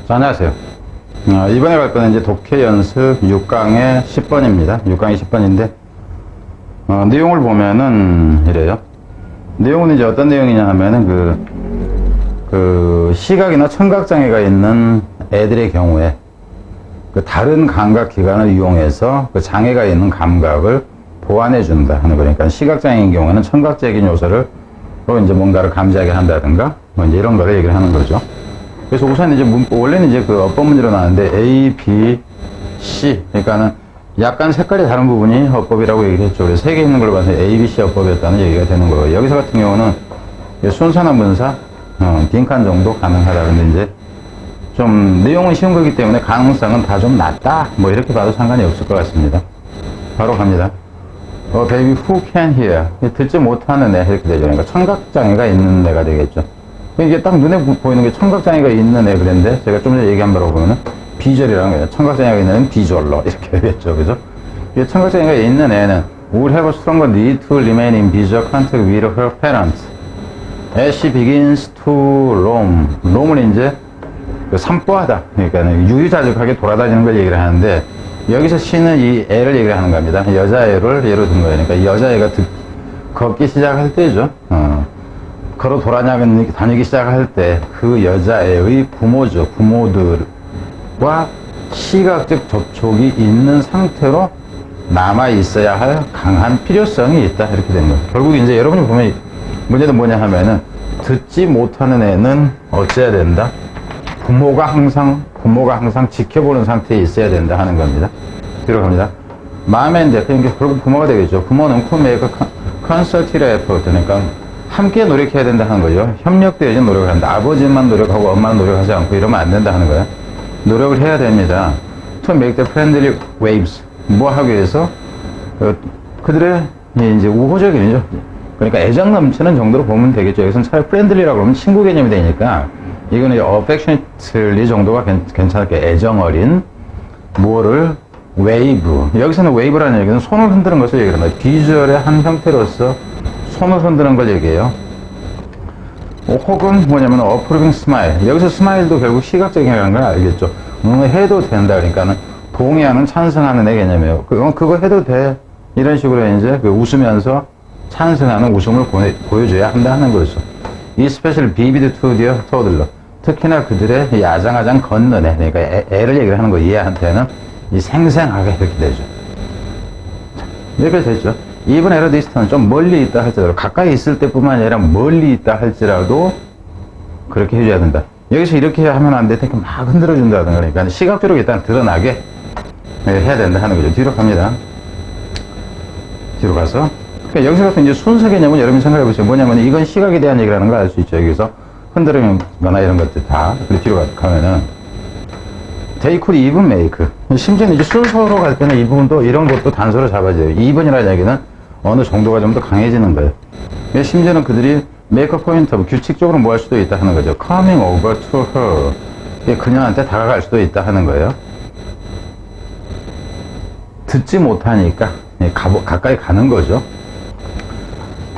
자, 안녕하세요. 이번에 갈 거는 이제 독해 연습 6강의 10번입니다. 6강의 10번인데, 내용을 보면은 이래요. 내용은 이제 어떤 내용이냐 하면은 시각이나 청각장애가 있는 애들의 경우에 그 다른 감각 기관을 이용해서 그 장애가 있는 감각을 보완해 준다 하는 거니까, 그러니까 시각장애인 경우에는 청각적인 요소를 이제 뭔가를 감지하게 한다든가 뭐 이제 이런 거를 얘기를 하는 거죠. 그래서 우선 이제 원래는 이제 그 어법 문제로 나왔는데 A, B, C, 그러니까는 약간 색깔이 다른 부분이 어법이라고 얘기를 했죠. 그래서 세 개 있는 걸로 봐서 A, B, C 어법이었다는 얘기가 되는 거예요. 여기서 같은 경우는 순서나 문사, 빈칸 정도 가능하다. 근데 이제 좀 내용은 쉬운 거기 때문에 가능성은 다 좀 낮다, 뭐 이렇게 봐도 상관이 없을 것 같습니다. 바로 갑니다. baby who can hear, 듣지 못하는 애, 이렇게 되죠. 그러니까 청각장애가 있는 애가 되겠죠. 이게 딱 눈에 보이는 게 청각장애가 있는 애 그랬는데, 제가 좀 전에 얘기한 바로 보면은 비주얼이라는 거예요. 청각장애가 있는 애는 비주얼러, 이렇게 되겠죠. 그죠? 이 청각장애가 있는 애는 would have a stronger need to remain in visual contact with her parents as she begins to roam. roam은 이제 산보하다, 그러니까 유유자적하게 돌아다니는 걸 얘기를 하는데, 여기서 she는 이 애를 얘기를 하는 겁니다. 여자애를 예로 든 거예요. 그러니까 여자애가 걷기 시작할 때죠. 걸어 다니기 시작할 때 그 여자애의 부모죠. 부모들과 시각적 접촉이 있는 상태로 남아 있어야 할 강한 필요성이 있다, 이렇게 되는 거예요. 결국 이제 여러분이 보면 문제는 뭐냐 하면은, 듣지 못하는 애는 어찌해야 된다? 부모가 항상 지켜보는 상태에 있어야 된다 하는 겁니다. 뒤로 갑니다. 마음인데, 그러니까 결국 부모가 되겠죠. 부모는 could make a concerted effort, 그러니까 함께 노력해야 된다 하는 거죠. 협력되어진 노력을 한다. 아버지만 노력하고 엄마는 노력하지 않고 이러면 안 된다 하는 거예요. 노력을 해야 됩니다. To make the friendly waves. 뭐 하기 위해서? 그들의 이제 우호적이죠. 그러니까 애정 넘치는 정도로 보면 되겠죠. 여기서는 차라리 friendly라고 하면 친구 개념이 되니까, 이거는 affectionately 정도가 괜찮을게. 애정 어린 뭐를 wave. 여기서는 wave라는 얘기는 손을 흔드는 것을 얘기를 합니다. 비주얼의 한 형태로서 손을 흔드는 걸 얘기해요. 혹은 뭐냐면 approving smile. 여기서 스마일도 결국 시각적이라는 걸 알겠죠. 해도 된다, 그러니까는 동의하는, 찬성하는 애 개념이에요. 그거 해도 돼, 이런 식으로 이제 웃으면서 찬성하는 웃음을 보여줘야 한다 하는 거죠. especially vivid to their toddler. 특히나 그들의 야장야장 걷는 애, 그러니까 애를 얘기를 하는 거, 얘한테는 이 생생하게 이렇게 되죠. 이렇게 되죠. even at a distance, 좀 멀리 있다 할지라도, 가까이 있을 때뿐만 아니라 멀리 있다 할지라도 그렇게 해줘야 된다. 여기서 이렇게 하면 안 돼, 이렇게 막 흔들어준다든가, 그러니까 시각적으로 일단 드러나게 해야 된다 하는 거죠. 뒤로 갑니다. 뒤로 가서, 그러니까 여기서 같은 이제 순서 개념은 여러분이 생각해 보세요. 뭐냐면 이건 시각에 대한 얘기라는 걸 알 수 있죠. 여기서 흔들거나 이런 것들 다. 그리고 뒤로 가면은 they could even make. 심지어는 이제 순서로 갈 때는 이 부분도, 이런 것도 단서로 잡아줘요. 2번이라는 얘기는 어느 정도가 좀 더 강해지는 거예요. 심지어는 그들이 make a point of, 규칙적으로 뭐 할 수도 있다 하는 거죠. coming over to her. 그녀한테 다가갈 수도 있다 하는 거예요. 듣지 못하니까 가까이 가는 거죠.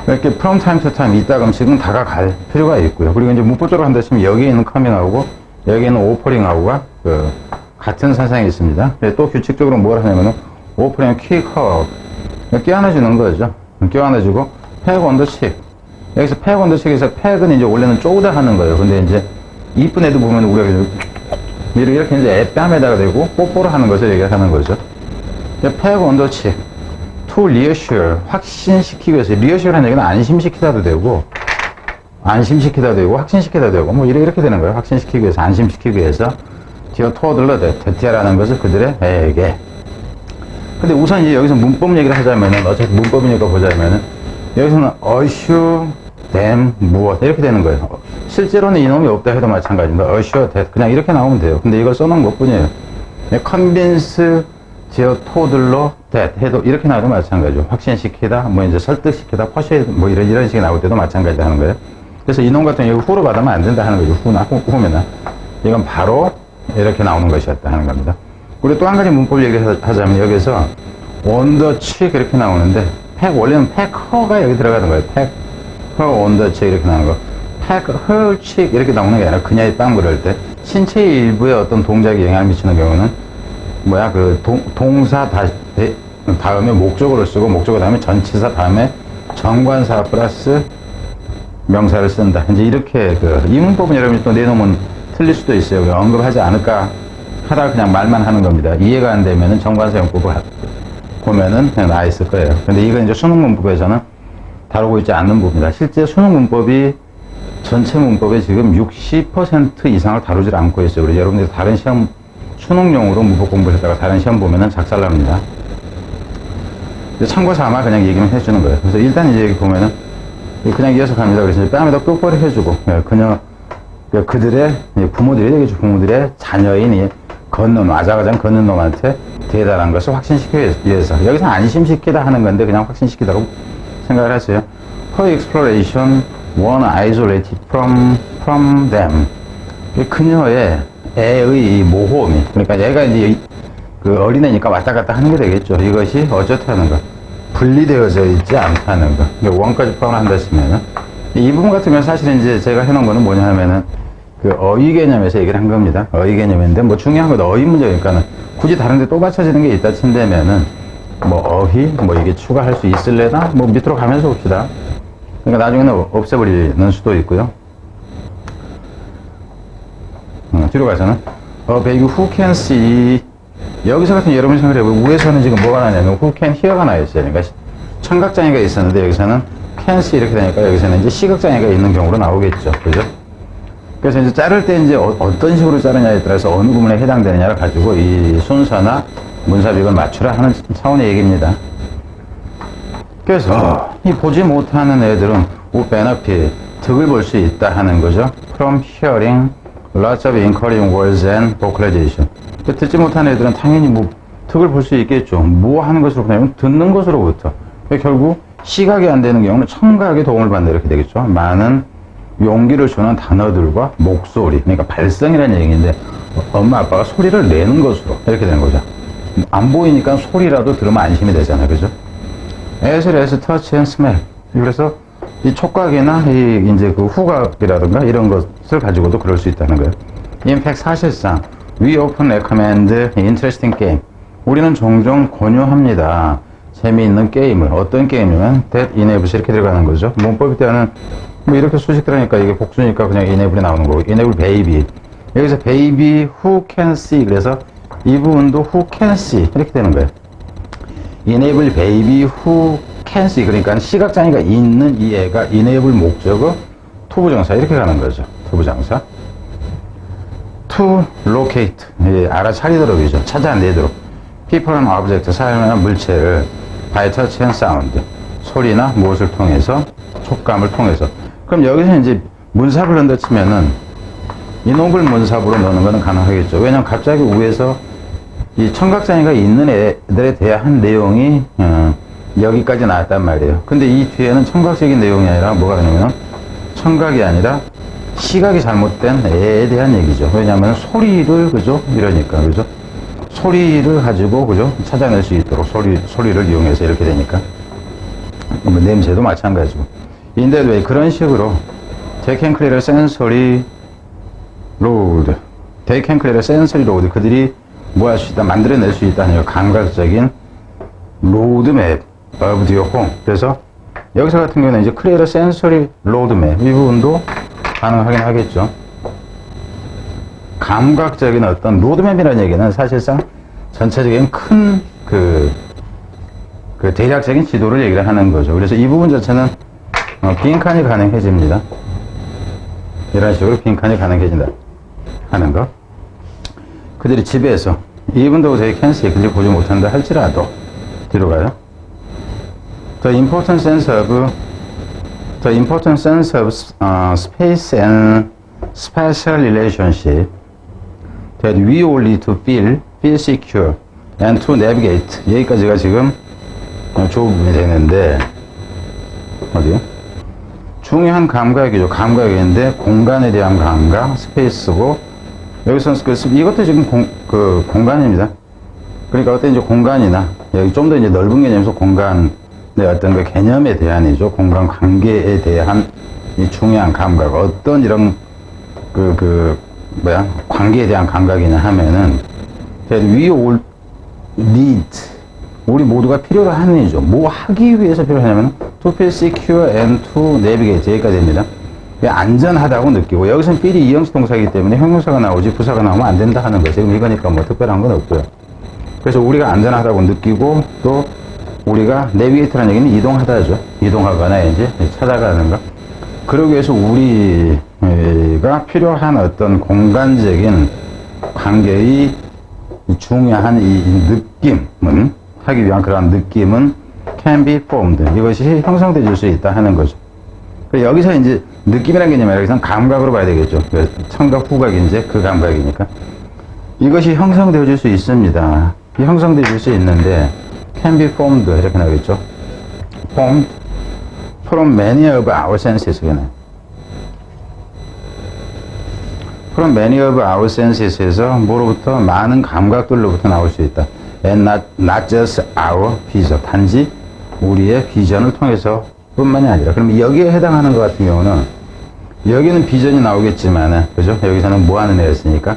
이렇게 from time to time, 이따금씩은 다가갈 필요가 있고요. 그리고 이제 문법적으로 한다 치면 여기에 있는 coming하고 여기에는 offering하고가 같은 사상이 있습니다. 또 규칙적으로 뭘 하냐면은 offering kick her, 껴안아주는 거죠. 껴안아주고 peg on the cheek. 여기서 peg on the cheek에서 peg은 이제 원래는 쪼우다 하는 거예요. 근데 이제 이쁜 애도 보면 우리가 이렇게 이제 뺨에다가 대고 뽀뽀를 하는 것을 얘기하는 거죠. peg on the cheek. to reassure, 확신시키기 위해서. reassure라는 얘기는 안심시키다도 되고, 확신시키다도 되고, 뭐 이렇게 되는 거예요. 확신시키기 위해서, 안심시키기 위해서. 디어 토들러 데티아라는 것을 그들에게. 근데 우선 이제 여기서 문법 얘기를 하자면은, 어차피 문법이니까 보자면은, 여기서는 assure them 무엇, 이렇게 되는 거예요. 실제로는 이놈이 없다 해도 마찬가지입니다. assure that, 그냥 이렇게 나오면 돼요. 근데 이걸 써놓은 것 뿐이에요. convince 제어 토들러 that 해도 이렇게 나와도 마찬가지죠. 확신시키다, 뭐 이제 설득시키다, 퍼시에드, 뭐 이런 식이 나올 때도 마찬가지다 하는 거예요. 그래서 이놈 같은 경우 후로 받으면 안 된다 하는 거죠. 후면은. 이건 바로 이렇게 나오는 것이었다 하는 겁니다. 우리 또 한 가지 문법 얘기를 하자면, 여기서 on the cheek 이렇게 나오는데, 원래는 pack her가 여기 들어가는 거예요. pack her on the cheek 이렇게 나오는 거. pack her cheek 이렇게 나오는 게 아니라 그녀의 뺨 그럴 때 신체의 일부에 어떤 동작에 영향을 미치는 경우는 뭐야 그 동사 다음에 목적어를 쓰고 목적어 다음에 전치사 다음에 정관사 플러스 명사를 쓴다. 이제 이렇게 이 문법은 여러분이 또 내놓으면 틀릴 수도 있어요. 언급하지 않을까 하다가 그냥 말만 하는 겁니다. 이해가 안 되면은 정관사 용법을 보면은 그냥 나와 있을 거예요. 근데 이건 이제 수능 문법에서는 다루고 있지 않는 부분이다. 실제 수능 문법이 전체 문법의 지금 60% 이상을 다루질 않고 있어요. 그래서 여러분들이 다른 시험, 수능용으로 문법 공부를 했다가 다른 시험 보면은 작살납니다. 참고 삼아 그냥 얘기만 해주는 거예요. 그래서 일단 이제 여기 보면은 그냥 이어서 갑니다. 그래서 뺨에다 끝벌이 해주고, 그들의, 부모들이 되겠죠. 부모들의 자녀인 아장아장 걷는 놈한테 대단한 것을 확신시키기 위해서. 여기서 안심시키다 하는 건데 그냥 확신시키다고 생각을 하세요. Her exploration was isolated from them. 그녀의 애의 모험이, 그러니까 얘가 이제 어린애니까 왔다 갔다 하는 게 되겠죠. 이것이 어쩌다는 거. 분리되어져 있지 않다는 거. 원까지 포함한다 치면은. 이 부분 같은 경우는 사실은 이제 제가 해놓은 거는 뭐냐 하면은 어휘 개념에서 얘기를 한 겁니다. 어휘 개념인데 뭐 중요한 건 어휘 문제니까는 굳이 다른데 또 받쳐지는 게 있다 친다면은 어휘 이게 추가할 수 있을래나 밑으로 가면서 봅시다. 그러니까 나중에는 없애버리는 수도 있고요. 뒤로 가서는 baby who can see. 여기서 같은 여러분이 생각을 해보면 위에서는 지금 뭐가 나냐면 who can hear가 나 있어요. 그러니까 청각장애가 있었는데 여기서는 can see 이렇게 되니까 여기서는 이제 시각장애가 있는 경우로 나오겠죠. 그죠? 그래서 이제 자를 때 이제 어떤 식으로 자르냐에 따라서 어느 부분에 해당되느냐를 가지고 이 순서나 문사비를 맞추라 하는 차원의 얘기입니다. 그래서 이 보지 못하는 애들은 benefit, 득을 볼 수 있다 하는 거죠. From hearing lots of encouraging words and vocalization. 듣지 못하는 애들은 당연히 득을 볼 수 있겠죠. 뭐 하는 것으로 보냐면 듣는 것으로부터. 결국 시각이 안 되는 경우는 청각에 도움을 받는 이렇게 되겠죠. 많은 용기를 주는 단어들과 목소리, 그러니까 발성이라는 얘기인데 엄마 아빠가 소리를 내는 것으로 이렇게 되는 거죠. 안 보이니까 소리라도 들으면 안심이 되잖아요. 그죠? as touch and smell. 그래서 이 촉각이나 이제 후각이라든가 이런 것을 가지고도 그럴 수 있다는 거예요. In fact, 사실상 we often recommend interesting game. 우리는 종종 권유합니다. 재미있는 게임을. 어떤 게임이면 that enables 이렇게 들어가는 거죠. 문법일 때는 이렇게 수식 들으니까 이게 복수니까 그냥 enable이 나오는 거고. enable baby. 여기서 baby who can see. 그래서 이 부분도 who can see 이렇게 되는 거예요. enable baby who can see. 그러니까 시각장애가 있는 이 애가 enable 목적어 투부정사 이렇게 가는 거죠. 투부정사. to locate. 알아차리도록이죠. 찾아내도록. people and object. 사람이나 물체를 by touch and sound. 소리나 무엇을 통해서, 촉감을 통해서. 그럼 여기서 이제 문사부를 넣는다 치면은 enable 문사부로 넣는 거는 가능하겠죠. 왜냐면 갑자기 위에서 이 청각장애가 있는 애들에 대한 내용이 여기까지 나왔단 말이에요. 근데 이 뒤에는 청각적인 내용이 아니라 뭐가 되냐면 청각이 아니라 시각이 잘못된 애에 대한 얘기죠. 왜냐하면 소리를 그죠? 이러니까 그죠? 소리를 가지고 그죠? 찾아낼 수 있도록 소리를 이용해서 이렇게 되니까 냄새도 마찬가지고. In that way 그런 식으로 they can create a sensory load. They can create a sensory load. 그들이 뭐 할 수 있다, 만들어낼 수 있다는 감각적인 로드맵 of your home. 그래서 여기서 같은 경우는 이제 create a sensory roadmap 이 부분도 가능하긴 하겠죠. 감각적인 어떤 로드맵이라는 얘기는 사실상 전체적인 큰 대략적인 지도를 얘기를 하는 거죠. 그래서 이 부분 자체는 빈칸이 가능해집니다. 이런 식으로 빈칸이 가능해진다 하는 거. 그들이 집에서 even though they can see 그들이 보지 못한다 할지라도 뒤로 가요. The important sense of space and spatial relationship that we all need to feel secure and to navigate. 여기까지가 지금 조부분이 되는데 어디요? 중요한 감각이죠. 감각인데 공간에 대한 감각, 스페이스고 여기서 이것도 지금 공간입니다. 그러니까 어떤 이제 공간이나 여기 좀 더 이제 넓은 개념에서 공간의 어떤 개념에 대한이죠. 공간 관계에 대한 이 중요한 감각, 어떤 이런 관계에 대한 감각이냐 하면은, we all need, 우리 모두가 필요로 하는 일이죠. 뭐 하기 위해서 필요하냐면, to feel secure and to navigate. 여기까지 됩니다. 안전하다고 느끼고, 여기서는 feel이 이형식 동사이기 때문에 형용사가 나오지 부사가 나오면 안 된다 하는 거죠. 지금 이거니까 뭐 특별한 건 없고요. 그래서 우리가 안전하다고 느끼고, 또 우리가 내비게이트라는 얘기는 이동하다죠. 이동하거나 이제 찾아가는 거. 그러기 위해서 우리가 필요한 어떤 공간적인 관계의 중요한 이 느낌은, 하기 위한 그러한 느낌은 can be formed. 이것이 형성되어질 수 있다 하는 거죠. 여기서 이제 느낌이라는 개념이 아니라 여기서는 감각으로 봐야 되겠죠. 청각, 후각이 이제 그 감각이니까. 이것이 형성되어질 수 있습니다. 형성되어질 수 있는데, can be formed. 이렇게 나오겠죠. formed from many of our senses. from many of our senses에서 뭐로부터? 많은 감각들로부터 나올 수 있다. and not just our vision. 단지 우리의 비전을 통해서 뿐만이 아니라. 그럼 여기에 해당하는 것 같은 경우는, 여기는 비전이 나오겠지만은, 그죠? 여기서는 뭐 하는 애였으니까?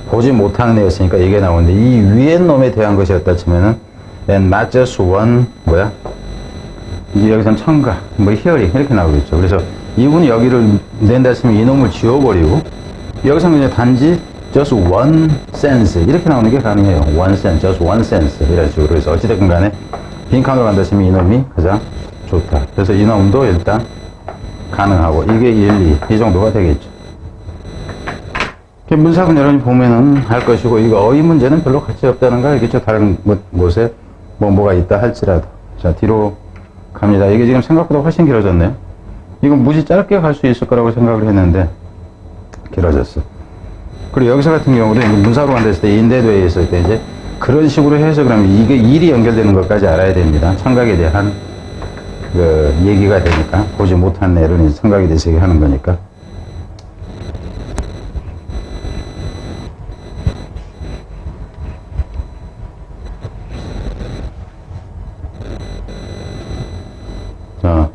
보지 못하는 애였으니까 이게 나오는데, 이 위에 놈에 대한 것이었다 치면은, and not just one, 이제 여기서는 청각, hearing, 이렇게 나오겠죠. 그래서 이분이 여기를 낸다 치면 이놈을 지워버리고, 여기서는 그냥 단지 just one sense, 이렇게 나오는 게 가능해요. one sense, just one sense. 이런 식으로. 그래서 어찌됐든 간에 빈칸으로 간다 치면 이놈이 가장 좋다. 그래서 이놈도 일단 가능하고, 이게 1, 2, 이 정도가 되겠죠. 문사분 여러분이 보면은 할 것이고, 이거 어휘 문제는 별로 가치 없다는 거 알겠죠? 다른 곳에 뭐가 있다 할지라도. 자, 뒤로 갑니다. 이게 지금 생각보다 훨씬 길어졌네요. 이건 무지 짧게 갈 수 있을 거라고 생각을 했는데, 길어졌어. 그리고 여기서 같은 경우도 문사로 간다 했을 때, 인대도에 있을 때 이제 그런 식으로 해서 그러면 이게 일이 연결되는 것까지 알아야 됩니다. 청각에 대한 그 얘기가 되니까, 보지 못한 애를 청각에 대해서 얘기하는 거니까. 자,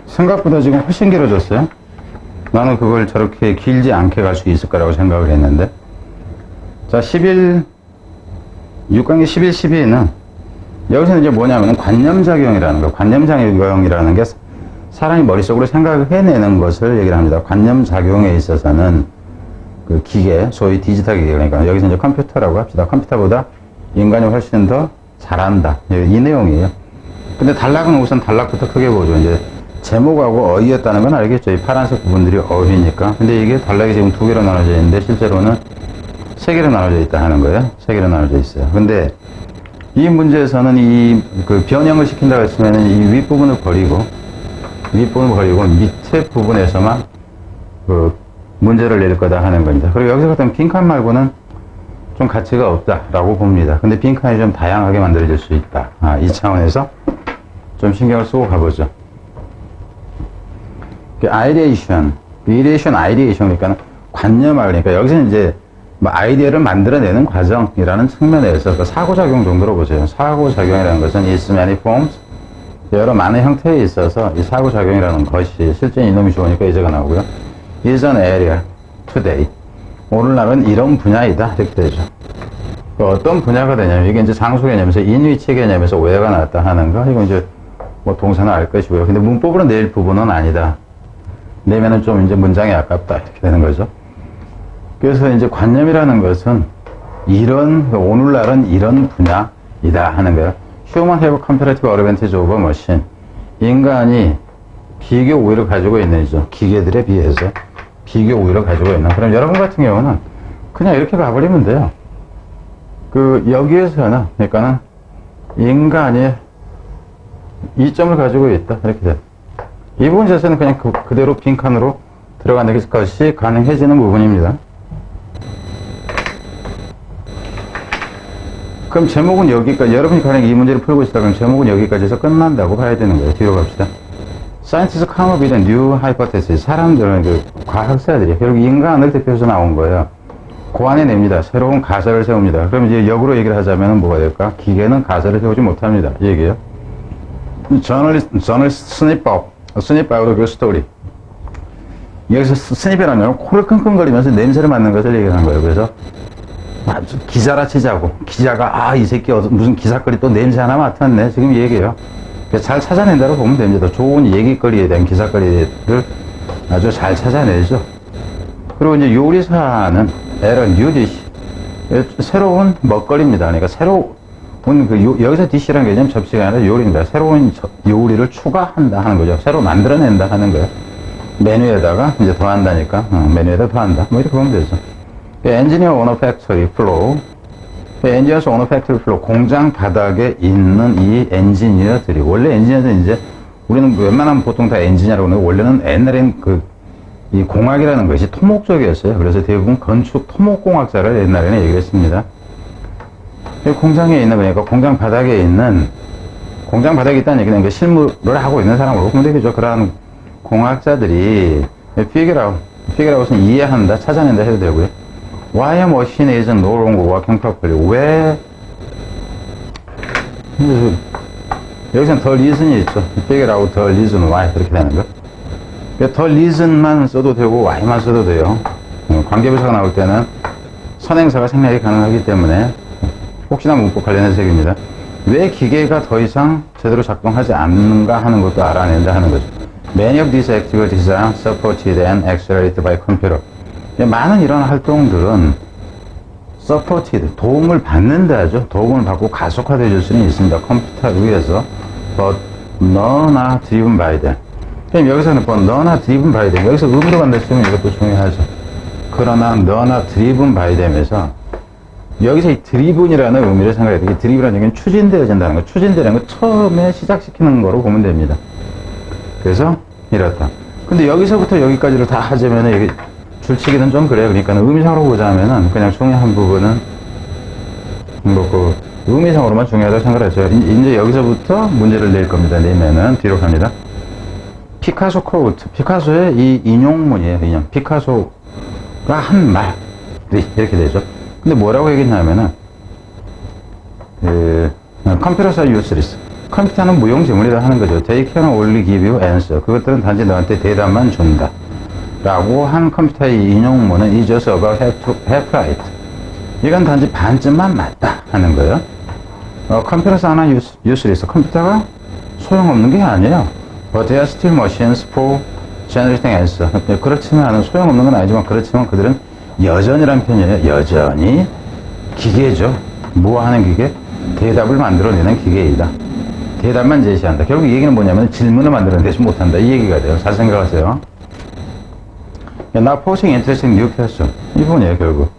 생각보다 지금 훨씬 길어졌어요. 나는 그걸 저렇게 길지 않게 갈 수 있을 거라고 생각을 했는데. 자, 6강의 11, 12는 여기서는 이제 뭐냐면 관념작용이라는 거. 관념작용이라는 게 사람이 머릿속으로 생각을 해내는 것을 얘기를 합니다. 관념작용에 있어서는 그 기계, 소위 디지털 기계, 그러니까 여기서 이제 컴퓨터라고 합시다. 컴퓨터보다 인간이 훨씬 더 잘한다. 이 내용이에요. 근데 단락은 우선 단락부터 크게 보죠. 이제 제목하고 어휘였다는 건 알겠죠. 이 파란색 부분들이 어휘니까. 근데 이게 단락이 지금 2개로 나눠져 있는데 실제로는 3개로 나눠져 있다 하는 거예요. 3개로 나눠져 있어요. 근데 이 문제에서는 그 변형을 시킨다고 했으면은 이 윗부분을 버리고 밑에 부분에서만 그 문제를 낼 거다 하는 겁니다. 그리고 여기서 같은 빈칸 말고는 좀 가치가 없다라고 봅니다. 근데 빈칸이 좀 다양하게 만들어질 수 있다. 이 차원에서 좀 신경을 쓰고 가보죠. 아이디에이션, 그러니까 관념화, 그러니까 여기서 이제 아이디어를 만들어내는 과정이라는 측면에서 그 상호작용 정도로 보세요. 상호작용이라는 것은 is many forms, 여러 많은 형태에 있어서 이 상호작용이라는 것이 실제 이놈이 좋으니까 이제가 나오고요. is an area today, 오늘날은 이런 분야이다 이렇게 되죠. 어떤 분야가 되냐면 이게 이제 장소 개념에서 인위치 개념에서 where가 나왔다 하는 거, 이건 이제 뭐 동사는 알 것이고요. 근데 문법으로 낼 부분은 아니다. 내면은 좀 이제 문장이 아깝다 이렇게 되는 거죠. 그래서 이제 관념이라는 것은 오늘날은 이런 분야이다 하는 거예요. Human have comparative advantage over machine. 인간이 비교 우위를 가지고 있는죠. 기계들에 비해서 비교 우위를 가지고 있는. 그럼 여러분 같은 경우는 그냥 이렇게 가버리면 돼요. 여기에서는, 그러니까는 인간이 이점을 가지고 있다 이렇게 돼요. 이 부분 자체는 그냥 그대로 빈칸으로 들어가는 것이 가능해지는 부분입니다. 그럼 제목은 여기까지, 여러분이 가령 이 문제를 풀고 있다 그럼 제목은 여기까지 해서 끝난다고 봐야 되는 거예요. 뒤로 갑시다. Scientists come up with a new hypothesis. 사람들은, 과학자들이 결국 인간을 대표해서 나온 거예요. 고안해냅니다. 새로운 가설을 세웁니다. 그럼 이제 역으로 얘기를 하자면 뭐가 될까? 기계는 가설을 세우지 못합니다. 이 얘기예요. Journalist snip out the story. 여기서 스니페라는 건 코를 끙끙거리면서 냄새를 맡는 것을 얘기하는 거예요. 그래서 아주 기자라 치자고 기자가 이 새끼 무슨 기사거리 또 냄새 하나 맡았네 지금 얘기해요. 잘 찾아낸다고 보면 됩니다. 좋은 얘기거리에 대한 기사거리를 아주 잘 찾아내죠. 그리고 이제 요리사는 에런 뉴디시 새로운 먹거리입니다. 그러니까 새로운 여기서 디시라는 개념 접시가 아니라 요리입니다. 새로운 요리를 추가한다 하는 거죠. 새로 만들어낸다 하는 거예요. 메뉴에다가 이제 더한다니까 메뉴에다 더한다 뭐 이렇게 보면 되죠. 엔지니어 오너 팩토리 플로우 엔지니어스 오너 팩토리 플로우 공장 바닥에 있는 이 엔지니어들이 원래 엔지니어들은 이제 우리는 웬만하면 보통 다 엔지니어라고 하는데 원래는 옛날엔 이 공학이라는 것이 토목적이었어요. 그래서 대부분 건축 토목공학자를 옛날에는 얘기를 했습니다. 공장에 있는 거니까 공장 바닥에 있다는 얘기는 그러니까 실무를 하고 있는 사람으로 보면 되겠죠. 그러한 공학자들이 figure out은 이해한다, 찾아낸다 해도 되고요. Why a machine is no longer working properly? 왜 여기서는 the reason이 있죠. figure out the reason why 그렇게 되는 거. the reason만 써도 되고 why만 써도 돼요. 관계부사가 나올 때는 선행사가 생략이 가능하기 때문에 혹시나 문법 관련해서 얘기입니다. 왜 기계가 더 이상 제대로 작동하지 않는가 하는 것도 알아낸다 하는 거죠. Many of these activities are supported and accelerated by computer. 많은 이런 활동들은 supported, 도움을 받는다 하죠. 도움을 받고 가속화되어 줄 수는 있습니다. 컴퓨터 위에서. But none are driven by them. 그럼 여기서는 none are driven by them. 여기서 의미로 간다시면 이것도 중요하죠. 그러나 none are driven by them에서 여기서 이 드리븐이라는 의미를 생각해야 돼요. 이 드리븐이라는 얘기는 추진되어진다는 거. 추진되는 거 처음에 시작시키는 거로 보면 됩니다. 그래서 이렇다. 근데 여기서부터 여기까지를 다 하자면은 여기 줄치기는 좀 그래요. 그러니까 의미상으로 보자면은 그냥 중요한 부분은 의미상으로만 중요하다고 생각했어요. 이제 여기서부터 문제를 낼 겁니다. 내면은 뒤로 갑니다. 피카소 코트. 피카소의 이 인용문이에요. 인용. 피카소가 한 말. 이렇게 되죠. 근데 뭐라고 얘기했냐면은 컴퓨터사 유스리스. 컴퓨터는 무용지물이라 하는 거죠. They can only give you answer. 그것들은 단지 너한테 대답만 준다. 라고 한 컴퓨터의 인용문은 is just about half right. 이건 단지 반쯤만 맞다 하는 거예요. 컴퓨터사 하나 useless. 컴퓨터가 소용없는 게 아니에요. But they are still machines for generating answer. 그렇지만 소용없는 건 아니지만 그렇지만 그들은 여전이란 편이에요. 여전히 기계죠. 뭐 하는 기계? 대답을 만들어내는 기계이다. 대답만 제시한다. 결국 이 얘기는 뭐냐면 질문을 만들어내지 못한다. 이 얘기가 돼요. 잘 생각하세요. Not posing interesting new question. 이 부분이에요, 결국.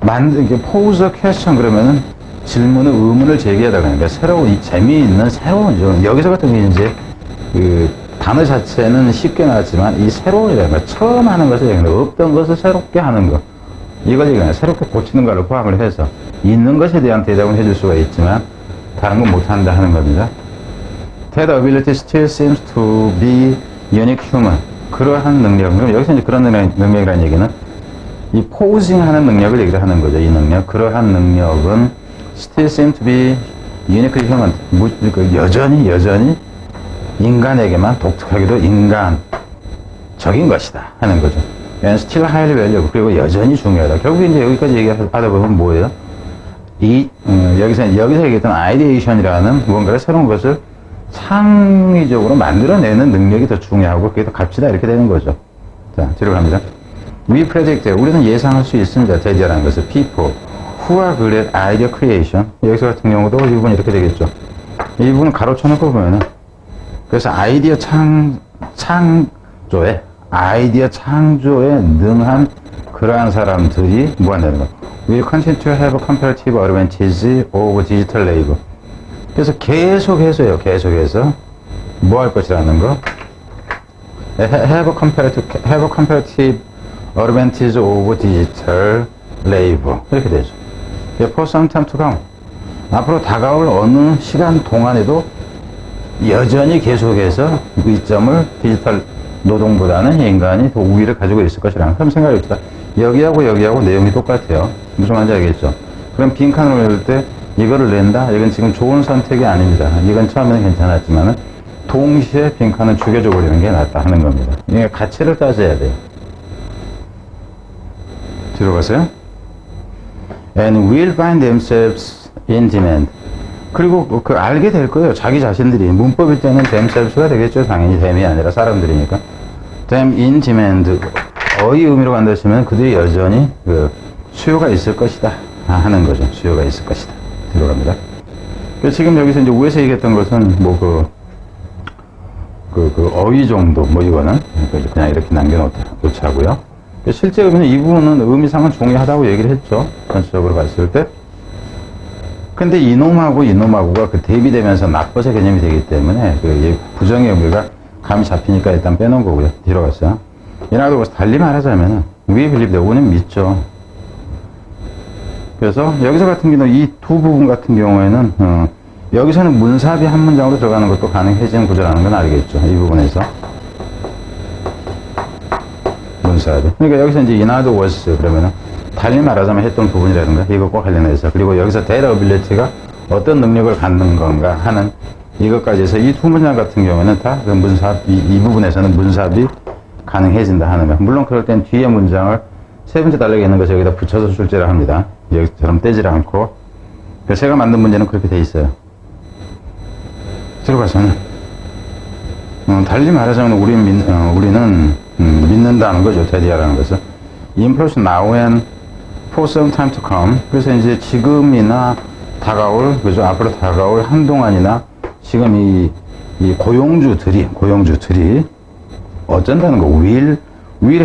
이게 pose a question 그러면은 질문을, 의문을 제기하다 그러니까 새로운, 이 재미있는 새로운, 여기서 같은 게 이제 단어 자체는 쉽게 나왔지만 이 새로운이라는 거, 처음 하는 것을 얘기하는 거, 없던 것을 새롭게 하는 거. 이걸 얘기하는 새롭게 고치는 거를 포함을 해서 있는 것에 대한 대답은 해줄 수가 있지만 다른 건 못한다 하는 겁니다. That ability still seems to be unique human. 그러한 능력, 여기서 이제 그런 능력이라는 얘기는 이 포징 하는 능력을 얘기를 하는 거죠. 이 능력. 그러한 능력은 still seems to be uniquely human. 여전히 인간에게만 독특하게도 인간적인 것이다 하는 거죠. And still highly valuable. 그리고 여전히 중요하다. 결국 이제 여기까지 얘기하다 보면 뭐예요? 여기서 얘기했던 아이디에이션이라는 무언가를 새로운 것을 창의적으로 만들어내는 능력이 더 중요하고 그게 더 값지다 이렇게 되는 거죠. 자, 뒤로 갑니다. We predict, 우리는 예상할 수 있습니다. 대디어라는 것을 people who are good at idea creation. 여기서 같은 경우도 이 부분 이렇게 되겠죠. 이 부분은 가로쳐놓고 보면은 그래서 아이디어 창조에 능한 그러한 사람들이 뭐 한다는 거. Will continue to have a comparative advantage over digital labor. 그래서 계속해서 뭐 할 것이라는 거. Have a comparative advantage over digital labor. 이렇게 되죠. For some time to come. 앞으로 다가올 어느 시간 동안에도 여전히 계속해서 이점을 디지털 노동보다는 인간이 더 우위를 가지고 있을 것이라는 그런 생각이 듭니다. 여기하고 내용이 똑같아요. 무슨 말인지 알겠죠? 그럼 빈칸을 넣을 때 이거를 낸다? 이건 지금 좋은 선택이 아닙니다. 이건 처음에는 괜찮았지만은 동시에 빈칸을 죽여줘 버리는 게 낫다 하는 겁니다. 이게 가치를 따져야 돼요. 뒤로 가세요. And will find themselves in demand. 그리고 그 알게 될 거예요. 자기 자신들이. 문법일 때는 themselves가 되겠죠. 당연히 them이 아니라 사람들이니까. them in demand. 어휘 의미로 간다 치면 그들이 여전히 그 수요가 있을 것이다 하는 거죠. 수요가 있을 것이다. 뒤로 갑니다. 지금 여기서 이제 위에서 얘기했던 것은 뭐 그 어휘 정도 뭐 이거는 그냥 이렇게 남겨놓자고요. 실제 의미는 이 부분은 의미상은 중요하다고 얘기를 했죠. 전체적으로 봤을 때. 근데 이놈하고가 그 대비되면서 나빠서 개념이 되기 때문에 그 부정의 의미가 감이 잡히니까 일단 빼놓은 거고요. 뒤로 갔어요. 이나도 달리 말하자면 we believe that 우리는 믿죠. 그래서 여기서 같은 경우는 이 두 부분 같은 경우에는 여기서는 문사비 한 문장으로 들어가는 것도 가능해지는 구조라는 건 알겠죠. 이 부분에서 문사비. 그러니까 여기서 이제 in other words 그러면은 달리 말하자면 했던 부분이라든가 이것과 관련해서 그리고 여기서 data ability가 어떤 능력을 갖는 건가 하는 이것까지 해서 이 두 문장 같은 경우에는 다 그 이 부분에서는 문사비 가능해진다 하는 거. 물론 그럴 땐 뒤에 문장을 세 번째 달력에 있는 것을 여기다 붙여서 출제를 합니다. 여기처럼 떼질 않고. 그래서 제가 만든 문제는 그렇게 돼 있어요. 들어가서는 달리 말하자면 우리는 믿는다는 거죠. 데디아라는 것은 in person now and for some time to come. 그래서 이제 지금이나 다가올 그죠 앞으로 다가올 한동안이나 지금 이 고용주들이 어쩐다는 거 will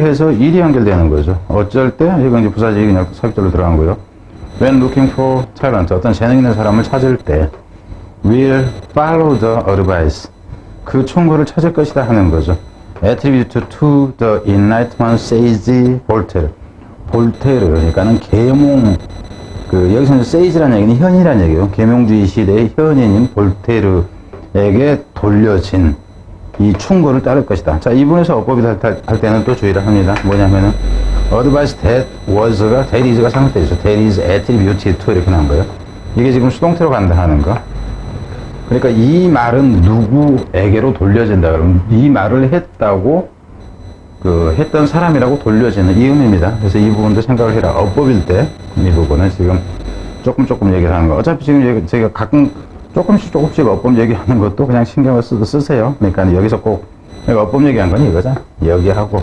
해서 일이 연결되는 거죠. 어쩔 때 이건 이제 부사적이 그냥 삽입절로 들어간 거예요. When looking for talent 어떤 재능 있는 사람을 찾을 때 will follow the advice 그 총구를 찾을 것이다 하는 거죠. Attribute to the enlightenment sage Voltaire. 볼테르 그러니까는 계몽 여기서는 sage라는 얘기는 현이라는 얘기예요. 계몽주의 시대의 현인인 볼테르에게 돌려진 이 충고를 따를 것이다. 자, 이 부분에서 어법이 할 때는 또 주의를 합니다. 뭐냐면은 advice that was가 that is가 상태 있죠. that is attributed to 이렇게 나온 거예요. 이게 지금 수동태로 간다 하는 거. 그러니까 이 말은 누구에게로 돌려진다 그러면 이 말을 했다고 했던 사람이라고 돌려지는 이 의미입니다. 그래서 이 부분도 생각을 해라. 어법일 때 이 부분은 지금 조금 얘기를 하는 거. 어차피 지금 제가 가끔 조금씩 어법 얘기하는 것도 그냥 신경을 쓰세요. 그러니까 여기서 꼭 내가 어법 얘기한 건 이거죠. 여기하고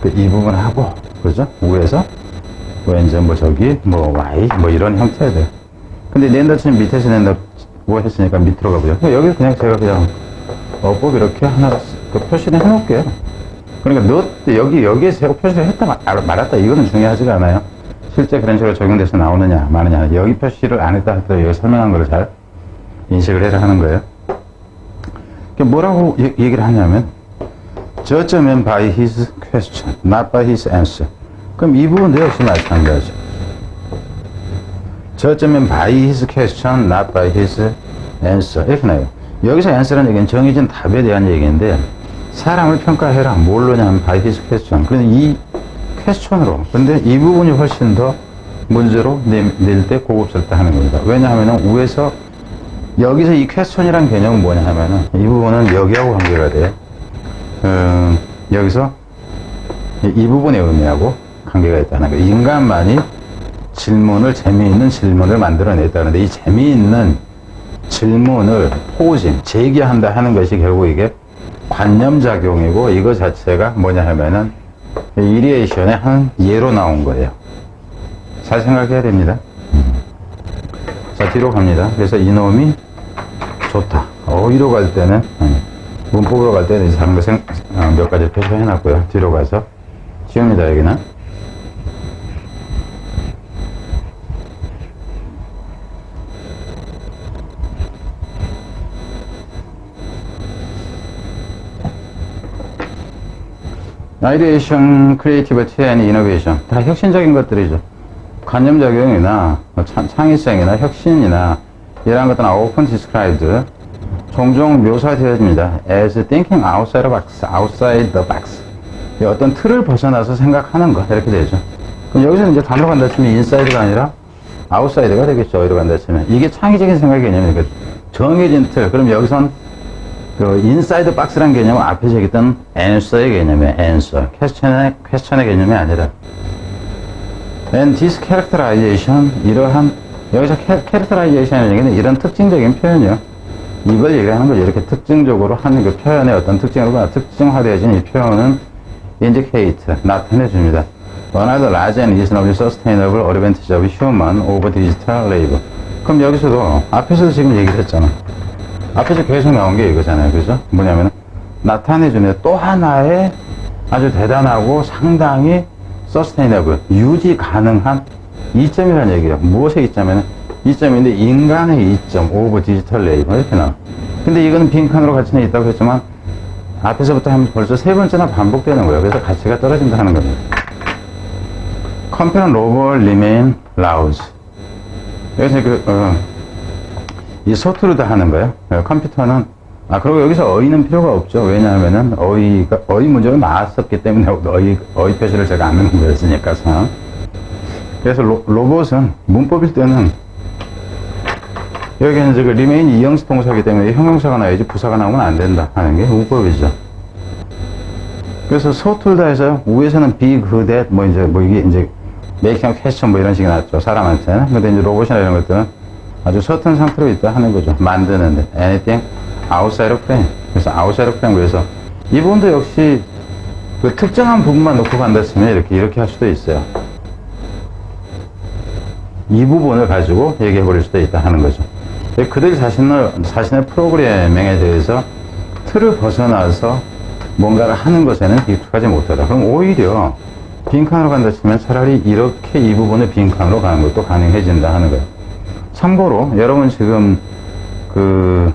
이 부분하고 그죠? 위에서 이제 y 이런 형태들. 근데 낸다치는 밑에서 낸다 했으니까 밑으로 가보죠. 여기 그냥 제가 그냥 어법 이렇게 하나 표시를 해놓을게요. 그러니까 여기에 제가 표시를 했다 말았다 이거는 중요하지가 않아요. 실제 그런 식으로 적용돼서 나오느냐 마느냐 여기 표시를 안 했다 하더라도 여기 설명한 걸 잘 인식을 해라 하는 거예요. 뭐라고 얘기를 하냐면 judgment by his question, not by his answer. 그럼 이 부분도 역시 마찬가지죠. judgment by his question, not by his answer. 이렇게 나와요. 여기서 answer라는 얘기는 정해진 답에 대한 얘기인데 사람을 평가해라. 뭘로냐 하면 by his question. 그런데 이 퀘스천으로. 근데 이 부분이 훨씬 더 문제로 낼 때 고급스럽다 하는 겁니다. 왜냐하면 위에서 여기서 이 퀘스천이란 개념은 뭐냐 하면은 이 부분은 여기하고 관계가 돼요. 여기서 이 부분의 의미하고 관계가 있다는 거예요. 인간만이 재미있는 질문을 만들어냈다는데 이 재미있는 질문을 제기한다 하는 것이 결국 이게 관념작용이고 이거 자체가 뭐냐 하면은 이리에이션의 한 예로 나온 거예요. 잘 생각해야 됩니다. 자, 뒤로 갑니다. 그래서 이놈이 좋다. 어휘로 갈 때는, 문법으로 갈 때는 다른 거 몇 가지 표시해 놨고요. 뒤로 가서 지웁니다, 여기는. 아이디에이션, 크리에이티비티 앤 이노베이션 다 혁신적인 것들이죠. 관념작용이나 창의성이나 혁신이나 이러한 것들은 often described 종종 묘사되어집니다. as thinking outside the box 어떤 틀을 벗어나서 생각하는 것 이렇게 되죠. 그럼 여기서는 이제 단어로 간다 치면 inside가 아니라 outside가 되겠죠. 어디로 간다 치면 이게 창의적인 생각의 개념이니까 정해진 틀. 그럼 여기선 인사이드 박스라는 개념은 앞에서 얘기했던 answer의 개념이에요. answer. 퀘스천의 개념이 아니라 And this characterization, 이러한, 여기서 characterization이라는 얘기는 이런 특징적인 표현이요. 이걸 얘기하는 거죠. 이렇게 특징적으로 하는 그 표현의 어떤 특징으로 특징화되어진 이 표현은 indicate, 나타내줍니다. Another large and reasonably sustainable advantage of human over digital labor. 그럼 여기서도, 앞에서도 지금 얘기를 했잖아. 앞에서 계속 나온 게 이거잖아요. 그죠? 뭐냐면, 나타내주는 또 하나의 아주 대단하고 상당히 sustainable, 유지 가능한 이점이라는 얘기예요. 무엇의 이점이냐면, 이점인데 인간의 이점, over digital labor. 이렇게 나와. 근데 이거는 빈칸으로 같이 있다고 했지만, 앞에서부터 하면 벌써 세 번째나 반복되는 거예요. 그래서 가치가 떨어진다 하는 겁니다. Computer robot remain lousy. 여기서 이 소투르다 하는 거예요. 컴퓨터는, 그리고 여기서 어휘는 필요가 없죠. 왜냐하면은 어휘 문제가 나왔었기 때문에 어휘 표시를 제가 안 넣는 거였으니까. 그래서 로봇은 문법일 때는 여기는 이제 그 remain 이형식 동사이기 때문에 형용사가 나야지 부사가 나오면 안 된다 하는 게 문법이죠. 그래서 소툴다에서 위에서는 be, who, that, 이게 이제 making a question 이런 식이 나왔죠. 사람한테는. 근데 이제 로봇이나 이런 것들은 아주 서툰 상태로 있다 하는 거죠. 만드는데. anything outside of frame. 그래서 outside of frame. 그래서 이 부분도 역시 그 특정한 부분만 놓고 간다 치면 이렇게 할 수도 있어요. 이 부분을 가지고 얘기해 버릴 수도 있다 하는 거죠. 그들 자신의 프로그래밍에 대해서 틀을 벗어나서 뭔가를 하는 것에는 익숙하지 못하다. 그럼 오히려 빈칸으로 간다 치면 차라리 이렇게 이 부분을 빈칸으로 가는 것도 가능해진다 하는 거예요. 참고로 여러분 지금 그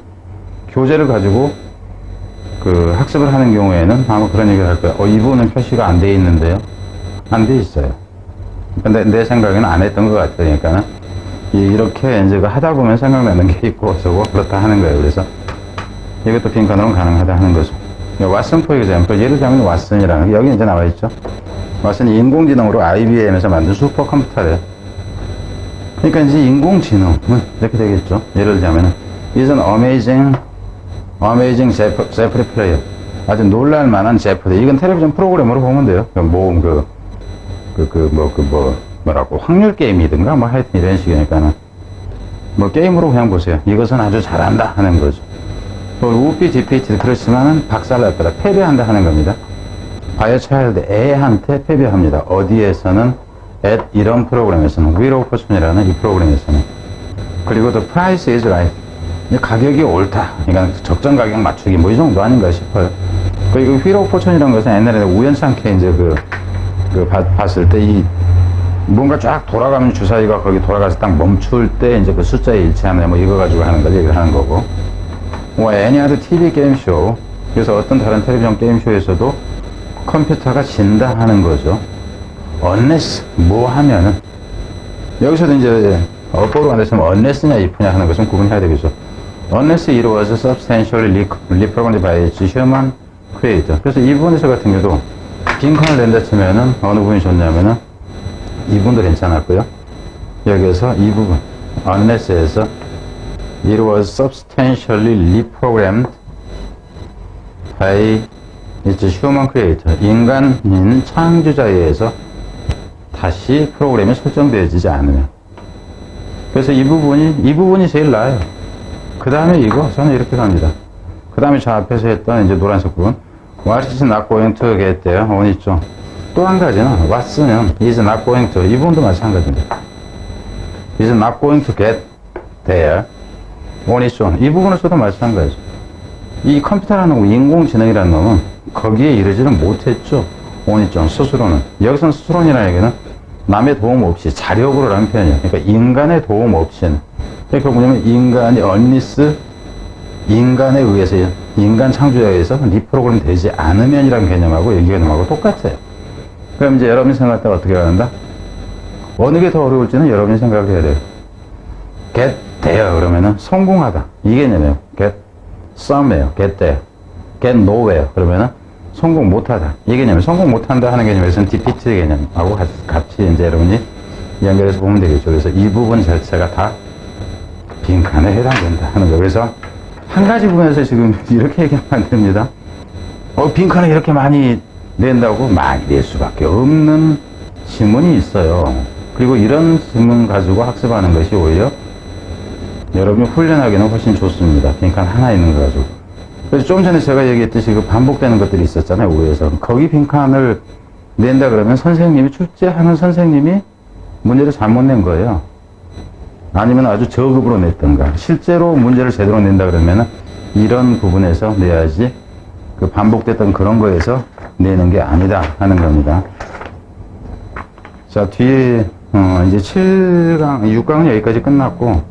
교재를 가지고 그 학습을 하는 경우에는 아마 그런 얘기를 할 거예요. 이 부분은 표시가 안 돼 있는데요. 안 돼 있어요. 근데 내 생각에는 안 했던 것 같아요. 그러니까는 이렇게 이제 하다 보면 생각나는 게 있고 어쩌고 그렇다 하는 거예요. 그래서 이것도 빈칸으로 가능하다 하는 거죠. 왓슨 for example, 예를 들자면 왓슨이라는 게 여기 이제 나와 있죠. 왓슨이 인공지능으로 IBM에서 만든 슈퍼컴퓨터래요. 그러니까 이제 인공지능은 이렇게 되겠죠. 예를 들자면 is an amazing Jeopardy player. 아주 놀랄만한 제프리. 이건 텔레비전 프로그램으로 보면 돼요. 모음 뭐라고 확률 게임이든가 뭐 하여튼 이런 식이니까는 뭐 게임으로 그냥 보세요. 이것은 아주 잘한다 하는 거죠. would be defeated. 그렇지만은 박살났다, 패배한다 하는 겁니다. by a child, 애한테 패배합니다. 어디에서는? at 이런 프로그램에서는, Wheel of Fortune이라는 이 프로그램에서는. 그리고 the price is right. 가격이 옳다. 그러니까 적정 가격 맞추기 뭐 이 정도 아닌가 싶어요. 그리고 Wheel of Fortune이라는 것은 옛날에 우연찮게 이제 봤을 때 이 뭔가 쫙 돌아가면 주사위가 거기 돌아가서 딱 멈출 때 이제 그 숫자에 일치하느냐 뭐 이거 가지고 하는 거 얘기를 하는 거고. 뭐 any other TV 게임 쇼. 그래서 어떤 다른 텔레비전 게임 쇼에서도 컴퓨터가 진다 하는 거죠. unless 뭐 하면은 여기서도 이제 어법으로 만들었으면 unless냐 if냐 하는 것은 구분해야 되겠죠. unless it was substantially reprogrammed by its human creator. 그래서 이 부분에서 같은 경우도 빈칸을 낸다 치면은 어느 부분이 좋냐면은 이 부분도 괜찮았고요. 여기에서 이 부분 unless에서 it was substantially reprogrammed by its human creator. 인간인 창조자에 의해서 다시 프로그램이 설정되어지지 않으면. 그래서 이 부분이 제일 나아요. 그 다음에 이거, 저는 이렇게 갑니다. 그 다음에 저 앞에서 했던 이제 노란색 부분. What is not going to get there? 원 있죠. 또 한 가지는, what은 is not going to. 이 부분도 마찬가지입니다. is not going to get there. 원 있죠. 이 부분에서도 마찬가지죠. 이 컴퓨터라는 놈, 인공지능이라는 놈은 거기에 이르지는 못했죠. 원 있죠. 스스로는. 여기서는 스스로이라는 얘기는 남의 도움 없이 자력으로 라는 표현이에요. 그러니까 인간의 도움 없이는. 그러니까 뭐냐면 인간이 인간에 의해서, 인간 창조자에 의해서 리프로그램 되지 않으면이라는 개념하고 이 개념하고 똑같아요. 그럼 이제 여러분이 생각할 때 어떻게 한다? 어느 게 더 어려울지는 여러분이 생각을 해야 돼요. get there 그러면은 성공하다. 이 개념이에요. get some이에요. get there. get nowhere 그러면은 성공 못하다. 이 개념이 성공 못한다 하는 개념에서는 defeat 개념하고 같이 이제 여러분이 연결해서 보면 되겠죠. 그래서 이 부분 자체가 다 빈칸에 해당된다 하는 거예요. 그래서 한 가지 부분에서 지금 이렇게 얘기하면 안 됩니다. 빈칸에 이렇게 많이 낸다고 많이 낼 수밖에 없는 지문이 있어요. 그리고 이런 질문 가지고 학습하는 것이 오히려 여러분이 훈련하기는 훨씬 좋습니다. 빈칸 하나 있는 거 가지고. 그래서 좀 전에 제가 얘기했듯이 그 반복되는 것들이 있었잖아요, 위에서. 거기 빈칸을 낸다 그러면 선생님이, 출제하는 선생님이 문제를 잘못 낸 거예요. 아니면 아주 저급으로 냈던가. 실제로 문제를 제대로 낸다 그러면 이런 부분에서 내야지 그 반복됐던 그런 거에서 내는 게 아니다 하는 겁니다. 자, 뒤에, 이제 7강, 6강은 여기까지 끝났고,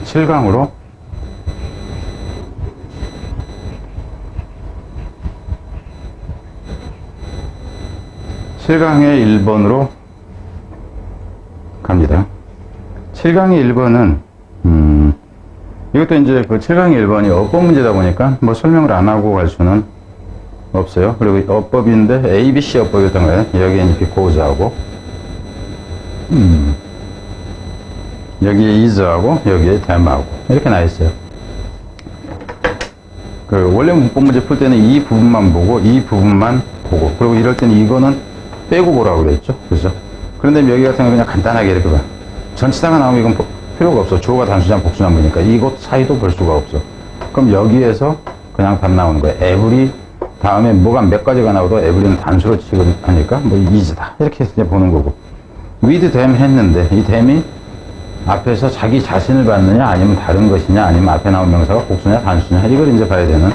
7강으로 7강의 1번으로 갑니다. 7강의 1번은, 이것도 이제 그 7강의 1번이 어법 문제다 보니까 뭐 설명을 안 하고 갈 수는 없어요. 그리고 어법인데 ABC 어법이었던 거예요. 여기에 이제 because하고, 여기에 is하고, 여기에 tham하고, 이렇게 나 있어요. 그 원래 문법 문제 풀 때는 이 부분만 보고, 이 부분만 보고, 그리고 이럴 때는 이거는 빼고 보라고 그랬죠. 그죠? 그런데 여기 같은 경우는 그냥 간단하게 이렇게 봐. 전치사가 나오면 이건 필요가 없어. 주어가 단수장, 복수장 보니까 이것 사이도 볼 수가 없어. 그럼 여기에서 그냥 답 나오는 거예요. 에브리 다음에 뭐가 몇 가지가 나오도 에브리는 단수로 취급하니까 뭐 is다. 이렇게 이제 보는 거고. with them 했는데 이 them이 앞에서 자기 자신을 받느냐 아니면 다른 것이냐 아니면 앞에 나온 명사가 복수냐 단수냐 이걸 이제 봐야 되는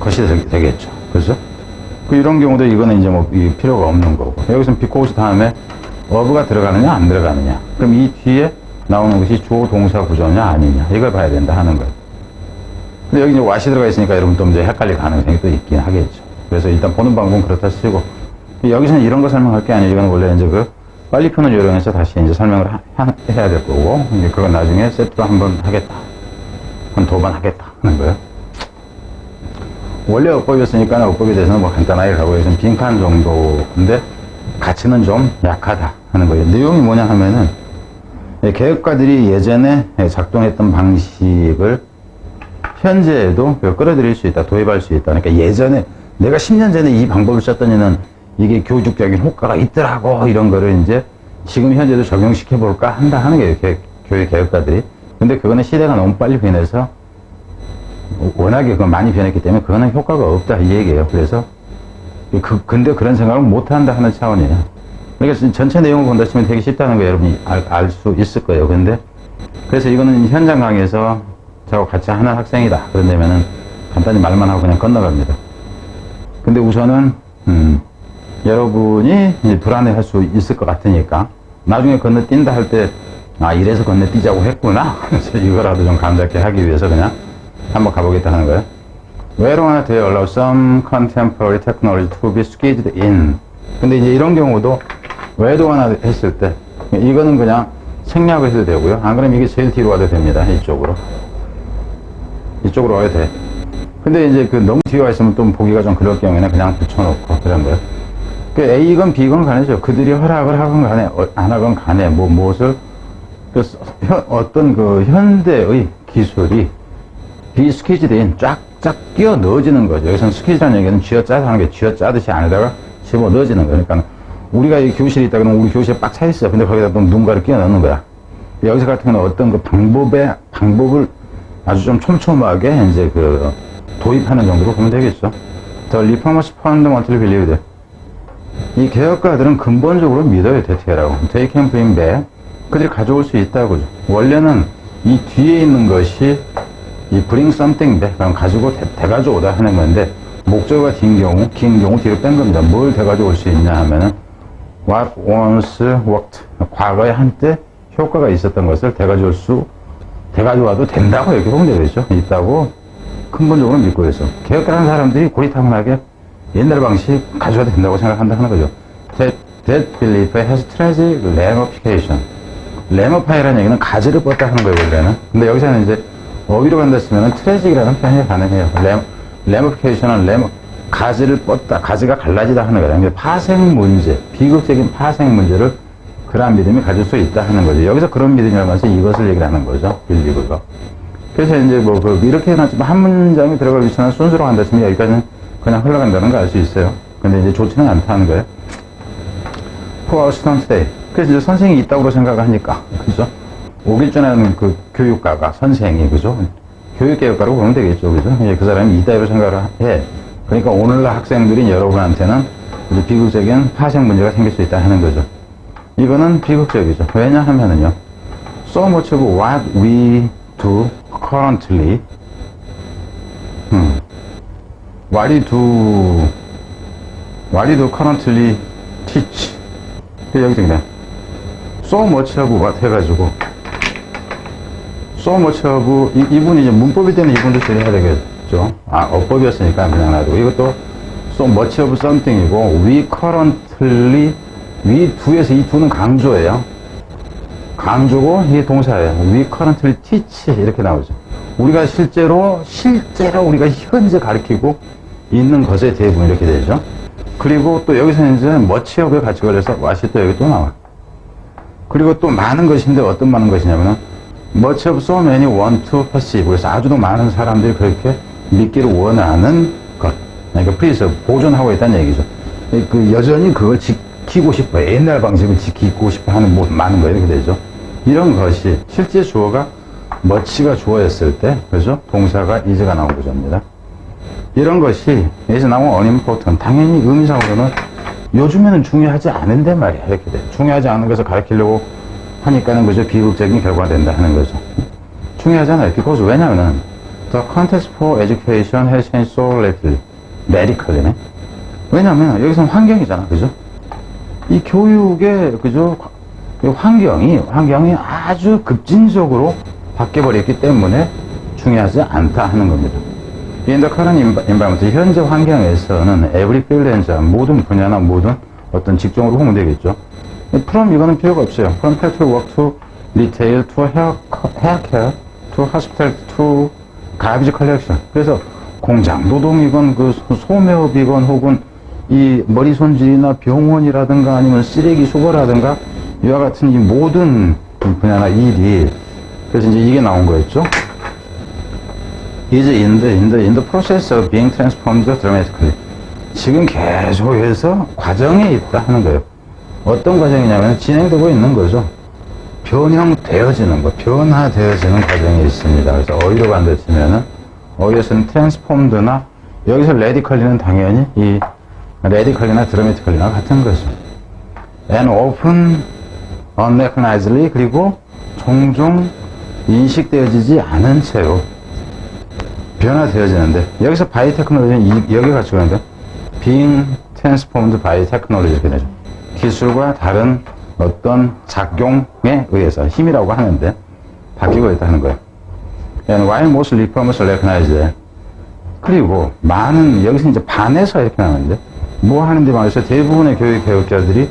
것이 되겠죠. 그죠? 그 이런 경우도 이거는 이제 뭐 필요가 없는 거고. 여기서 because 다음에 of가 들어가느냐 안 들어가느냐. 그럼 이 뒤에 나오는 것이 주어 동사 구조냐 아니냐 이걸 봐야 된다 하는 거예요. 근데 여기 이제 what이 들어가 있으니까 여러분 또 이제 헷갈릴 가능성이 또 있긴 하겠죠. 그래서 일단 보는 방법은 그렇다 치고 여기서는 이런 거 설명할 게 아니에요. 이건 원래 이제 그 빨리 푸는 요령에서 다시 이제 설명을 해야 될 거고 이제 그건 나중에 세트로 한번 하겠다. 한 두 번 하겠다 하는 거예요. 원래 어법이었으니까 어법에 대해서는 뭐 간단하게 가고 있으면 빈칸 정도인데 가치는 좀 약하다 하는 거예요. 내용이 뭐냐 하면은 개혁가들이 예전에 작동했던 방식을 현재에도 끌어들일 수 있다, 도입할 수 있다. 그러니까 예전에 내가 10년 전에 이 방법을 썼더니는 이게 교육적인 효과가 있더라고 이런 거를 이제 지금 현재도 적용시켜 볼까 한다 하는 게 교육 개혁가들이. 근데 그거는 시대가 너무 빨리 변해서 워낙에 많이 변했기 때문에 그거는 효과가 없다 이 얘기예요. 그래서 근데 그런 생각을 못 한다 하는 차원이에요. 그러니까 전체 내용을 본다 치면 되게 쉽다는 거 여러분이 알 수 있을 거예요. 근데 그래서 이거는 현장 강의에서 저하고 같이 하는 학생이다 그런다면은 간단히 말만 하고 그냥 건너갑니다. 근데 우선은 여러분이 이제 불안해할 수 있을 것 같으니까 나중에 건너뛴다 할 때 아 이래서 건너뛰자고 했구나 이거라도 좀 감잡게 하기 위해서 그냥 한번 가보겠다 하는 거예요. Where on they allow some contemporary technology to be squeezed in. 근데 이제 이런 경우도 where on 했을 때 이거는 그냥 생략을 해도 되고요. 안 그러면 이게 제일 뒤로 와도 됩니다. 이쪽으로 와야 돼. 근데 이제 그 너무 뒤에 와 있으면 또 보기가 좀 그럴 경우에는 그냥 붙여놓고 그런 거예요. 그 A건 B건 간에죠. 그들이 허락을 하건 간에 안 하건 간에 무엇을 어떤 그 현대의 기술이 비스퀴즈인 쫙쫙 끼어 넣어지는 거죠. 여기서는 스퀴즈라는 얘기는 쥐어짜서 하는 게 쥐어짜듯이 안에다가 집어 넣어지는 거예요. 그러니까 우리가 이 교실이 있다 그러면 우리 교실에 빡 차 있어. 근데 거기다 또 누군가를 끼워 넣는 거야. 여기서 같은 경우는 어떤 그 방법을 아주 좀 촘촘하게 이제 그 도입하는 정도로 보면 되겠죠. The reformers fundamentally believed. 이 개혁가들은 근본적으로 믿어요, 대퇴라고. They can bring back. 그들이 가져올 수 있다고요. 원래는 이 뒤에 있는 것이 이 bring something back, 그럼 가지고 대가져오다 하는 건데, 목적어가 긴 경우 뒤로 뺀 겁니다. 뭘 대가져올 수 있냐 하면은, what once worked. 과거에 한때 효과가 있었던 것을 대가져와도 된다고 이렇게 보면 되겠죠. 있다고 근본적으로 믿고 있어. 개혁가라는 사람들이 고리타분하게 옛날 방식 가져와도 된다고 생각한다 하는 거죠. That belief has tragic ramification. ramifi라는 얘기는 가지를 뻗다 하는 거예요, 원래는. 근데 여기서는 이제 어휘로 간다 치면은 tragic이라는 표현이 가능해요. ramification은 가지를 뻗다, 가지가 갈라지다 하는 거예요. 그러니까 파생 문제, 비극적인 파생 문제를 그러한 믿음이 가질 수 있다 하는 거죠. 여기서 그런 믿음이라고 해서 이것을 얘기를 하는 거죠. 빌리브가. 그래서 이제 뭐 이렇게 해놨지만 한 문장이 들어갈 위치는 순서로 간다 치면 여기까지는 그냥 흘러간다는 걸 알 수 있어요. 근데 이제 좋지는 않다는 거예요. for our students today. 그래서 이제 선생이 있다고 생각하니까, 그죠? 오길 전에는 그 교육가가, 선생이, 그죠? 교육개혁가라고 보면 되겠죠, 그죠? 그 사람이 이따위로 생각을 해. 그러니까 오늘날 학생들인 여러분한테는 비극적인 파생 문제가 생길 수 있다 하는 거죠. 이거는 비극적이죠. 왜냐하면은요, so much of what we do currently, what you do currently teach. 여기 되겠네. so much of what 해가지고, so much of, 이분이 이제 문법일 때는 이분도 처리해야 되겠죠. 어법이었으니까 그냥 놔두고. 이것도 so much of something이고, we currently, we do에서 이 do는 강조예요. 강조고, 이게 동사예요. we currently teach. 이렇게 나오죠. 우리가 실제로 우리가 현재 가르치고 있는 것의 대부분 이렇게 되죠. 그리고 또 여기서 이제 much of에 같이 걸려서 what이 또 여기 또 나와. 그리고 또 많은 것인데 어떤 많은 것이냐면은 much of so many want to perceive. 그래서 아주도 많은 사람들이 그렇게 믿기를 원하는 것. 그러니까 preserve, 보존하고 있다는 얘기죠. 그 여전히 그걸 지키고 싶어. 옛날 방식을 지키고 싶어 하는 많은 거 이렇게 되죠. 이런 것이 실제 주어가 much가 주어였을 때, 그죠? 동사가 is가 나온 구조입니다. 이런 것이 여기서 나온 unimportant. 당연히 의미상으로는 요즘에는 중요하지 않은데 말이야. 이렇게 돼. 중요하지 않은 것을 가르치려고 하니까는 그저 비극적인 결과가 된다 하는 거죠. 중요하지 않아요. because 왜냐면은 the context for education has changed so rapidly. radically네. 왜냐면 여기서는 환경이잖아. 그죠? 이 교육의 그죠? 이 환경이 아주 급진적으로 바뀌어버렸기 때문에 중요하지 않다 하는 겁니다. In the current environment, 현재 환경에서는 every field and job, 모든 분야나 모든 어떤 직종으로 보면 되겠죠. from 이거는 필요가 없어요. from factory work to retail to hair care to hospital to garbage collection. 그래서 공장 노동이건 그 소매업이건 혹은 이 머리 손질이나 병원이라든가 아니면 쓰레기 수거라든가 이와 같은 이 모든 분야나 일이, 그래서 이제 이게 나온 거였죠. is in the process of being transformed dramatically. 지금 계속해서 과정에 있다 하는 거예요. 어떤 과정이냐면 진행되고 있는 거죠. 변형되어지는 거, 변화되어지는 과정이 있습니다. 그래서 어휘로 간다치면은 어휘에서는 transformed나 여기서 radically는 당연히 이 radically나 dramatically나 같은 거죠. and often unrecognizedly, 그리고 종종 인식되어지지 않은 채로 변화되어지는데, 여기서 by technology는 여기 같이 가는데 being transformed by technology 이렇게 되죠. 기술과 다른 어떤 작용에 의해서 힘이라고 하는데 바뀌고 있다 하는 거예요. And while most reformers recognize that, 그리고 많은, 여기서 이제 반에서 이렇게 나오는데 뭐 하는데 말해서 대부분의 교육 개혁자들이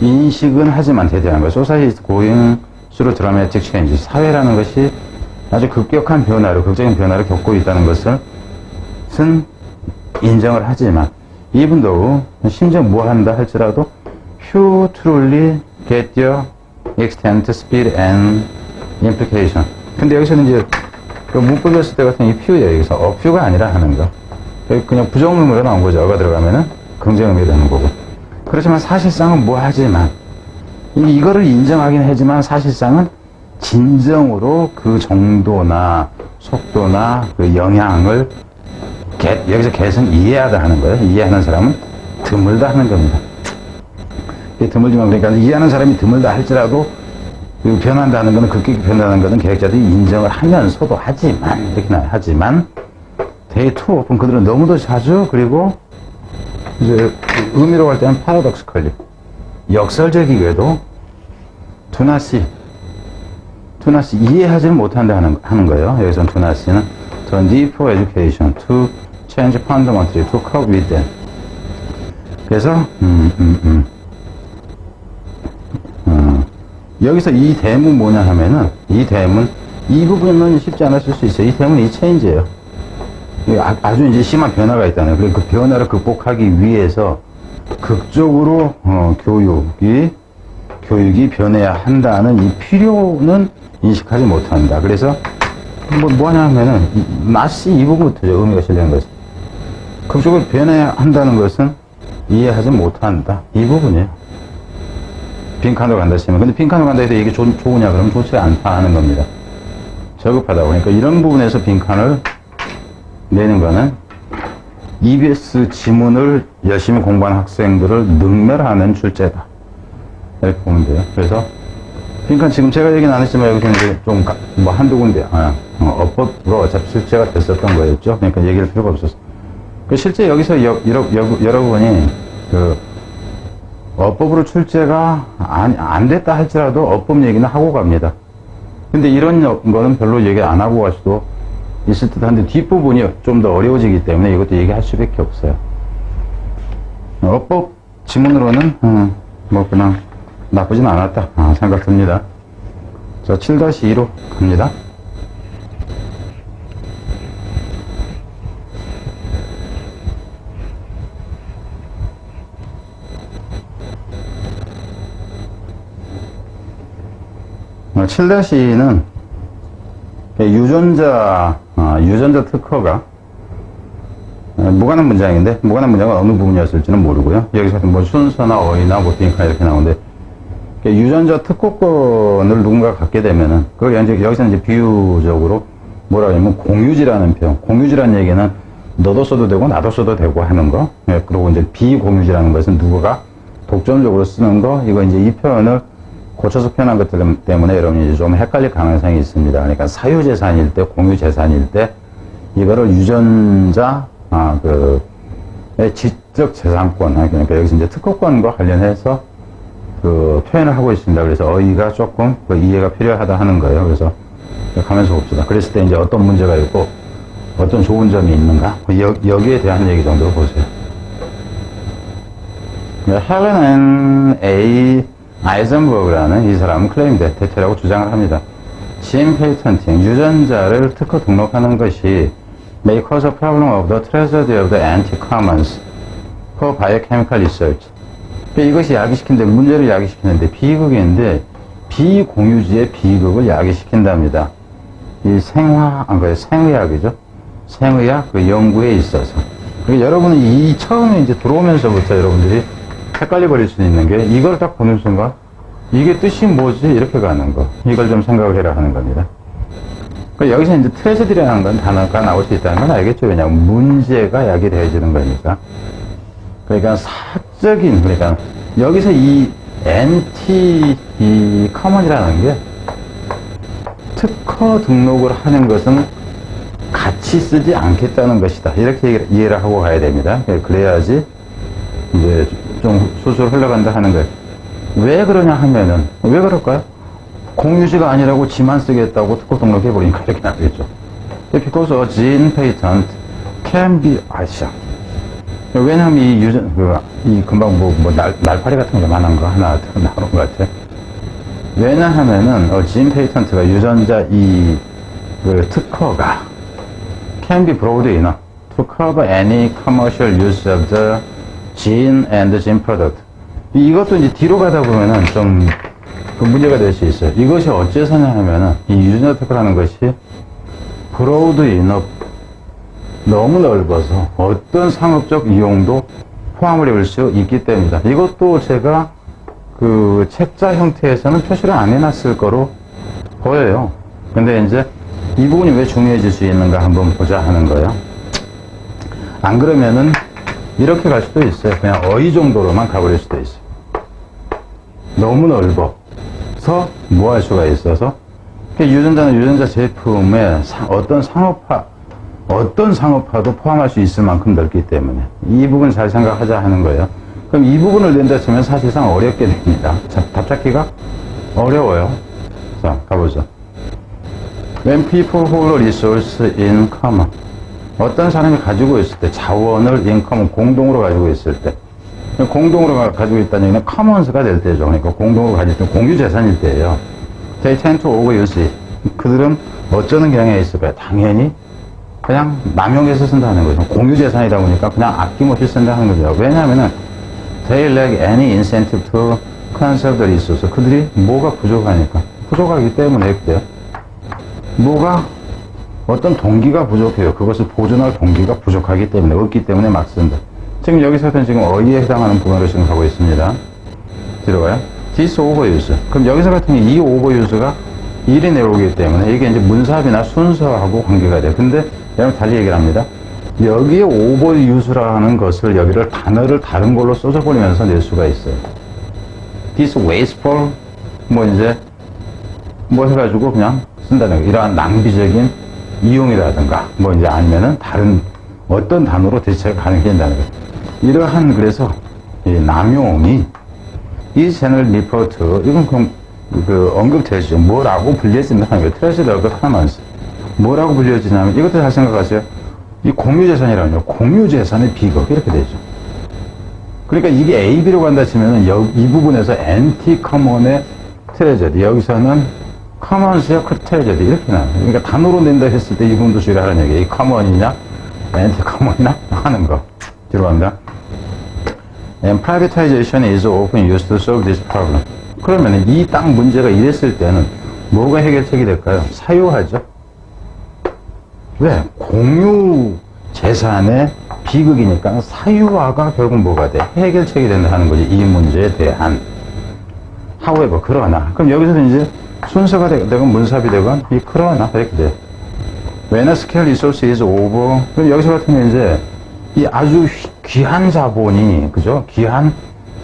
인식은 하지만 대대한 거예요. Society is going through dramatic change. 사회라는 것이 아주 급격한 변화를, 극적인 변화를 겪고 있다는 것을 인정을 하지만, even though, 심지어 뭐 한다 할지라도, few truly get their extent, speed and implication. 근데 여기서는 이제, 그 문법이었을 때 같은 이 few예요. 여기서 a few가 아니라 하는 거. 그냥 부정의무로 나온 거죠. 어가 들어가면은 긍정의미가 되는 거고. 그렇지만 사실상은 뭐 하지만, 이거를 인정하긴 하지만 사실상은 진정으로 그 정도나 속도나 그 영향을 여기서 개성 이해하다 하는 거예요. 이해하는 사람은 드물다 하는 겁니다. 드물지만, 그러니까 이해하는 사람이 드물다 할지라도 그 변한다는 것은, 급격히 변한다는 것은 계획자들이 인정을 하면서도 하지만, 이렇게 나와요. 하지만 they too often, 그들은 너무도 자주, 그리고 이제 의미로 갈 때는 paradoxically, 역설적이게도 do not see, 이해하지는 못한다 하는 거예요. 여기서 do not see는 the need for education to change fundamentally to cope with them. 그래서 여기서 이 대문 뭐냐 하면은, 이 대문, 이 부분은 쉽지 않았을 수 있어요. 이 대문은 이 체인지예요. 아주 이제 심한 변화가 있다는 거예요. 그 변화를 극복하기 위해서 극적으로 교육이 변해야 한다는 이 필요는 인식하지 못한다. 그래서 뭐 하냐 하면은 나시 이 부분부터죠. 의미가 실리는 것은 극적으로 변해야 한다는 것은 이해하지 못한다. 이 부분이에요. 빈칸으로 간다 치면. 근데 빈칸으로 간다 해도 이게 좋으냐? 그러면 좋지 않다 하는 겁니다. 저급하다 보니까 이런 부분에서 빈칸을 내는 거는 EBS 지문을 열심히 공부한 학생들을 능멸하는 출제다. 이렇게 보면 돼요. 그래서 빈칸 지금 제가 얘기는 안 했지만 여기서 이제 좀 뭐 한두 군데 어법으로 어차피 출제가 됐었던 거였죠. 그러니까 얘기할 필요가 없었어. 실제 여기서 여러분이 그 어법으로 출제가 안 됐다 할지라도 어법 얘기는 하고 갑니다. 근데 이런 거는 별로 얘기 안 하고 갈 수도 있을 듯 한데 뒷부분이 좀 더 어려워지기 때문에 이것도 얘기할 수밖에 없어요. 어법 지문으로는 뭐 그냥 나쁘진 않았다 생각 듭니다. 자, 7-2로 갑니다. 어, 7-2는 유전자 특허가 무관한 문장인데, 무관한 문장은 어느 부분이었을지는 모르고요. 여기서 뭐 순서나 어휘나 뭐 빈칸 이렇게 나오는데, 유전자 특허권을 누군가 갖게 되면은, 그걸 이제 여기서 이제 비유적으로 뭐라 하냐면 공유지라는 표현. 공유지라는 얘기는 너도 써도 되고 나도 써도 되고 하는 거. 예, 그리고 이제 비공유지라는 것은 누구가 독점적으로 쓰는 거. 이거 이제 이 표현을 고쳐서 표현한 것들 때문에 여러분이 이제 좀 헷갈릴 가능성이 있습니다. 그러니까 사유재산일 때, 공유재산일 때, 이거를 유전자, 지적재산권, 그러니까 여기서 이제 특허권과 관련해서 그 표현을 하고 있습니다. 그래서 어휘가 조금 그 이해가 필요하다 하는 거예요. 그래서 가면서 봅시다. 그랬을 때 이제 어떤 문제가 있고, 어떤 좋은 점이 있는가? 여기에 대한 얘기 정도 보세요. 헬렌 A. 아이젠버그라는 이 사람은 클레임 대체라고 주장을 합니다. 진 페이턴팅, 유전자를 특허 등록하는 것이 may cause a problem of the tragedy of the anti-commons for biochemical research. 이것이 야기시킨데, 문제를 야기시키는데 비극인데 비공유지의 비극을 야기시킨답니다. 이 생의학이죠. 생의학 그 연구에 있어서. 그러니까 여러분은 이 처음에 이제 들어오면서부터 여러분들이 헷갈려 버릴 수 있는 게 이걸 딱 보는 순간 이게 뜻이 뭐지? 이렇게 가는 거. 이걸 좀 생각을 해라 하는 겁니다. 그러니까 여기서 이제 트레저디라는 건 단어가 나올 수 있다는 건 알겠죠? 왜냐하면 문제가 야기되어지는 거니까. 그러니까 사적인, 그러니까 여기서 이 커먼이라는 게 특허 등록을 하는 것은 같이 쓰지 않겠다는 것이다. 이렇게 이해를 하고 가야 됩니다. 그래야지 이제 좀 술술 흘러간다 하는 거예요. 왜 그러냐 하면은, 왜 그럴까요? 공유지가 아니라고 지만 쓰겠다고 특허 등록해버리니까 이렇게 나겠죠. Because a gene patent can be, 왜냐면 이 금방 날파리 같은 게 많은 거 하나 나오는 것 같아. 왜냐하면은, gene patent가 유전자 그 특허가 can be broad enough to cover any commercial use of the gene and gene product. 이것도 이제 뒤로 가다 보면은 좀 그 문제가 될 수 있어요. 이것이 어째서냐 하면은 이 유전자 특허라는 것이 broad enough, 너무 넓어서 어떤 상업적 이용도 포함을 해볼 수 있기 때문이다. 이것도 제가 그 책자 형태에서는 표시를 안 해놨을 거로 보여요. 근데 이제 이 부분이 왜 중요해질 수 있는가 한번 보자 하는 거예요. 안 그러면은 이렇게 갈 수도 있어요. 그냥 어휘 정도로만 가버릴 수도 있어요. 너무 넓어서 뭐 할 수가 있어서 유전자는 유전자 제품에 어떤 상업화도 포함할 수 있을 만큼 넓기 때문에 이 부분 잘 생각하자 하는 거예요. 그럼 이 부분을 낸다 치면 사실상 어렵게 됩니다. 답 찾기가 어려워요. 자, 가보죠. When people hold a resource in common, 어떤 사람이 가지고 있을 때, 자원을 in common, 공동으로 가지고 있을 때, 공동으로 가지고 있다는 얘기는 commons가 될 때죠. 그러니까 공동으로 가질 때, 공유 재산일 때예요. They tend to overuse it. 그들은 어쩌는 경향이 있을까요? 당연히 그냥 남용해서 쓴다는 거죠. 공유 재산이다 보니까 그냥 아낌없이 쓴다는 거죠. 왜냐하면은 they lack any incentive to conserve the resource. 그들이 뭐가 부족하니까. 부족하기 때문에 그래요. 뭐가 어떤 동기가 부족해요. 그것을 보존할 동기가 부족하기 때문에, 없기 때문에 막 쓴다. 지금 여기서는 지금 어휘에 해당하는 부분으로 지금 가고 있습니다. 뒤로 가요. this overuse. 그럼 여기서 같은 경우 이 overuse가 1이 내려오기 때문에 이게 이제 문사비나 순서하고 관계가 돼요. 근데 여러분 달리 얘기를 합니다. 여기에 overuse라는 것을 여기를 단어를 다른 걸로 써줘버리면서 낼 수가 있어요. this wasteful 뭐 이제 뭐 해가지고 그냥 쓴다는 거. 이러한 낭비적인 이용이라든가 뭐 이제 아니면은 다른 어떤 단어로 대체가 가능해진다는 거예요. 이러한 그래서 이 남용이 이 채널 리포트 이건 그 언급되죠. 뭐라고 불려진다는 거예요. 트레저드 언급 하나만 써요. 뭐라고 불려지냐면 이것도 잘 생각하세요. 이 공유재산이라는요. 공유재산의 비극 이렇게 되죠. 그러니까 이게 AB로 간다 치면은 이 부분에서 엔티커먼의 트레저드 여기서는 커먼스의 트레저드 이렇게 나와요. 그러니까 단어로 낸다 했을 때 이 부분도 주의하라는 얘기예요. 이 커먼이냐 엔티커먼이냐 하는 거 들어갑니다. And privatization is often used to solve this problem. 그러면 이 땅 문제가 이랬을 때는 뭐가 해결책이 될까요? 사유화죠. 왜? 공유 재산의 비극이니까 사유화가 결국 뭐가 돼? 해결책이 된다 하는 거지. 이 문제에 대한. however, 그러나. 그럼 여기서는 이제 순서가 되건 문사비 되건 이 그러나 이렇게 돼. When a scarce resource is over. 그럼 여기서 같은 경우 이제 이 아주 귀한 자본이, 그죠? 귀한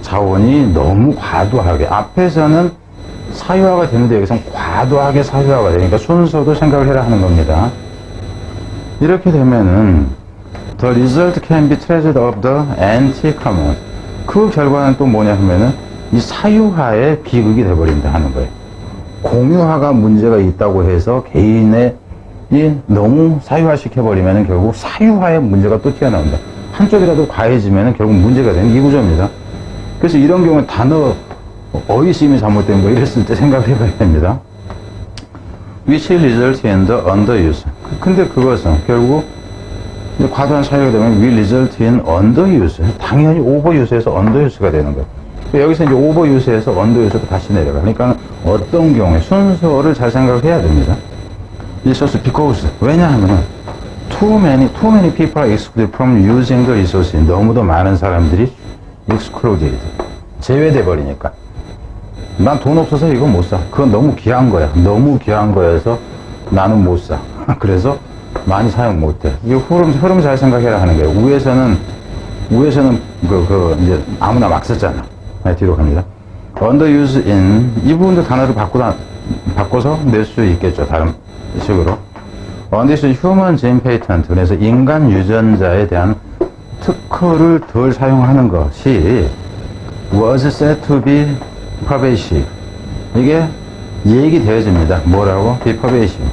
자원이 너무 과도하게, 앞에서는 사유화가 되는데 여기서는 과도하게 사유화가 되니까 순서도 생각을 해라 하는 겁니다. 이렇게 되면은 the result can be treasured of the anti-common. 그 결과는 또 뭐냐 하면은 이 사유화의 비극이 돼버린다 하는 거예요. 공유화가 문제가 있다고 해서 개인의 이 너무 사유화시켜버리면은 결국 사유화의 문제가 또 튀어나온다. 한쪽이라도 과해지면은 결국 문제가 되는 이 구조입니다. 그래서 이런 경우는 단어 어휘심이 잘못된 거 이랬을 때 생각을 해봐야 됩니다. Which results in the underuse. 근데 그것은 결국 과도한 사유가 되면 will result in underuse. 당연히 overuse에서 underuse가 되는 거예요. 여기서 이제 overuse에서 underuse로 다시 내려가. 그러니까 어떤 경우에 순서를 잘 생각을 해야 됩니다. resource because 왜냐하면 too many people are excluded from using the resource. 너무도 많은 사람들이 excluded 제외돼 버리니까 난 돈 없어서 이거 못 사. 그건 너무 귀한 거야. 너무 귀한 거여서 나는 못 사. 그래서 많이 사용 못 해. 이 흐름 잘 생각해라 하는 거예요. 위에서는 이제 아무나 막 썼잖아. 네, 뒤로 갑니다. underuse in 이 부분도 단어를 바꿔서 낼 수 있겠죠. 다른 식으로. underuse human gene patent. 그래서 인간 유전자에 대한 특허를 덜 사용하는 것이 was said to be pervasive. 이게 얘기되어집니다. 뭐라고? be pervasive.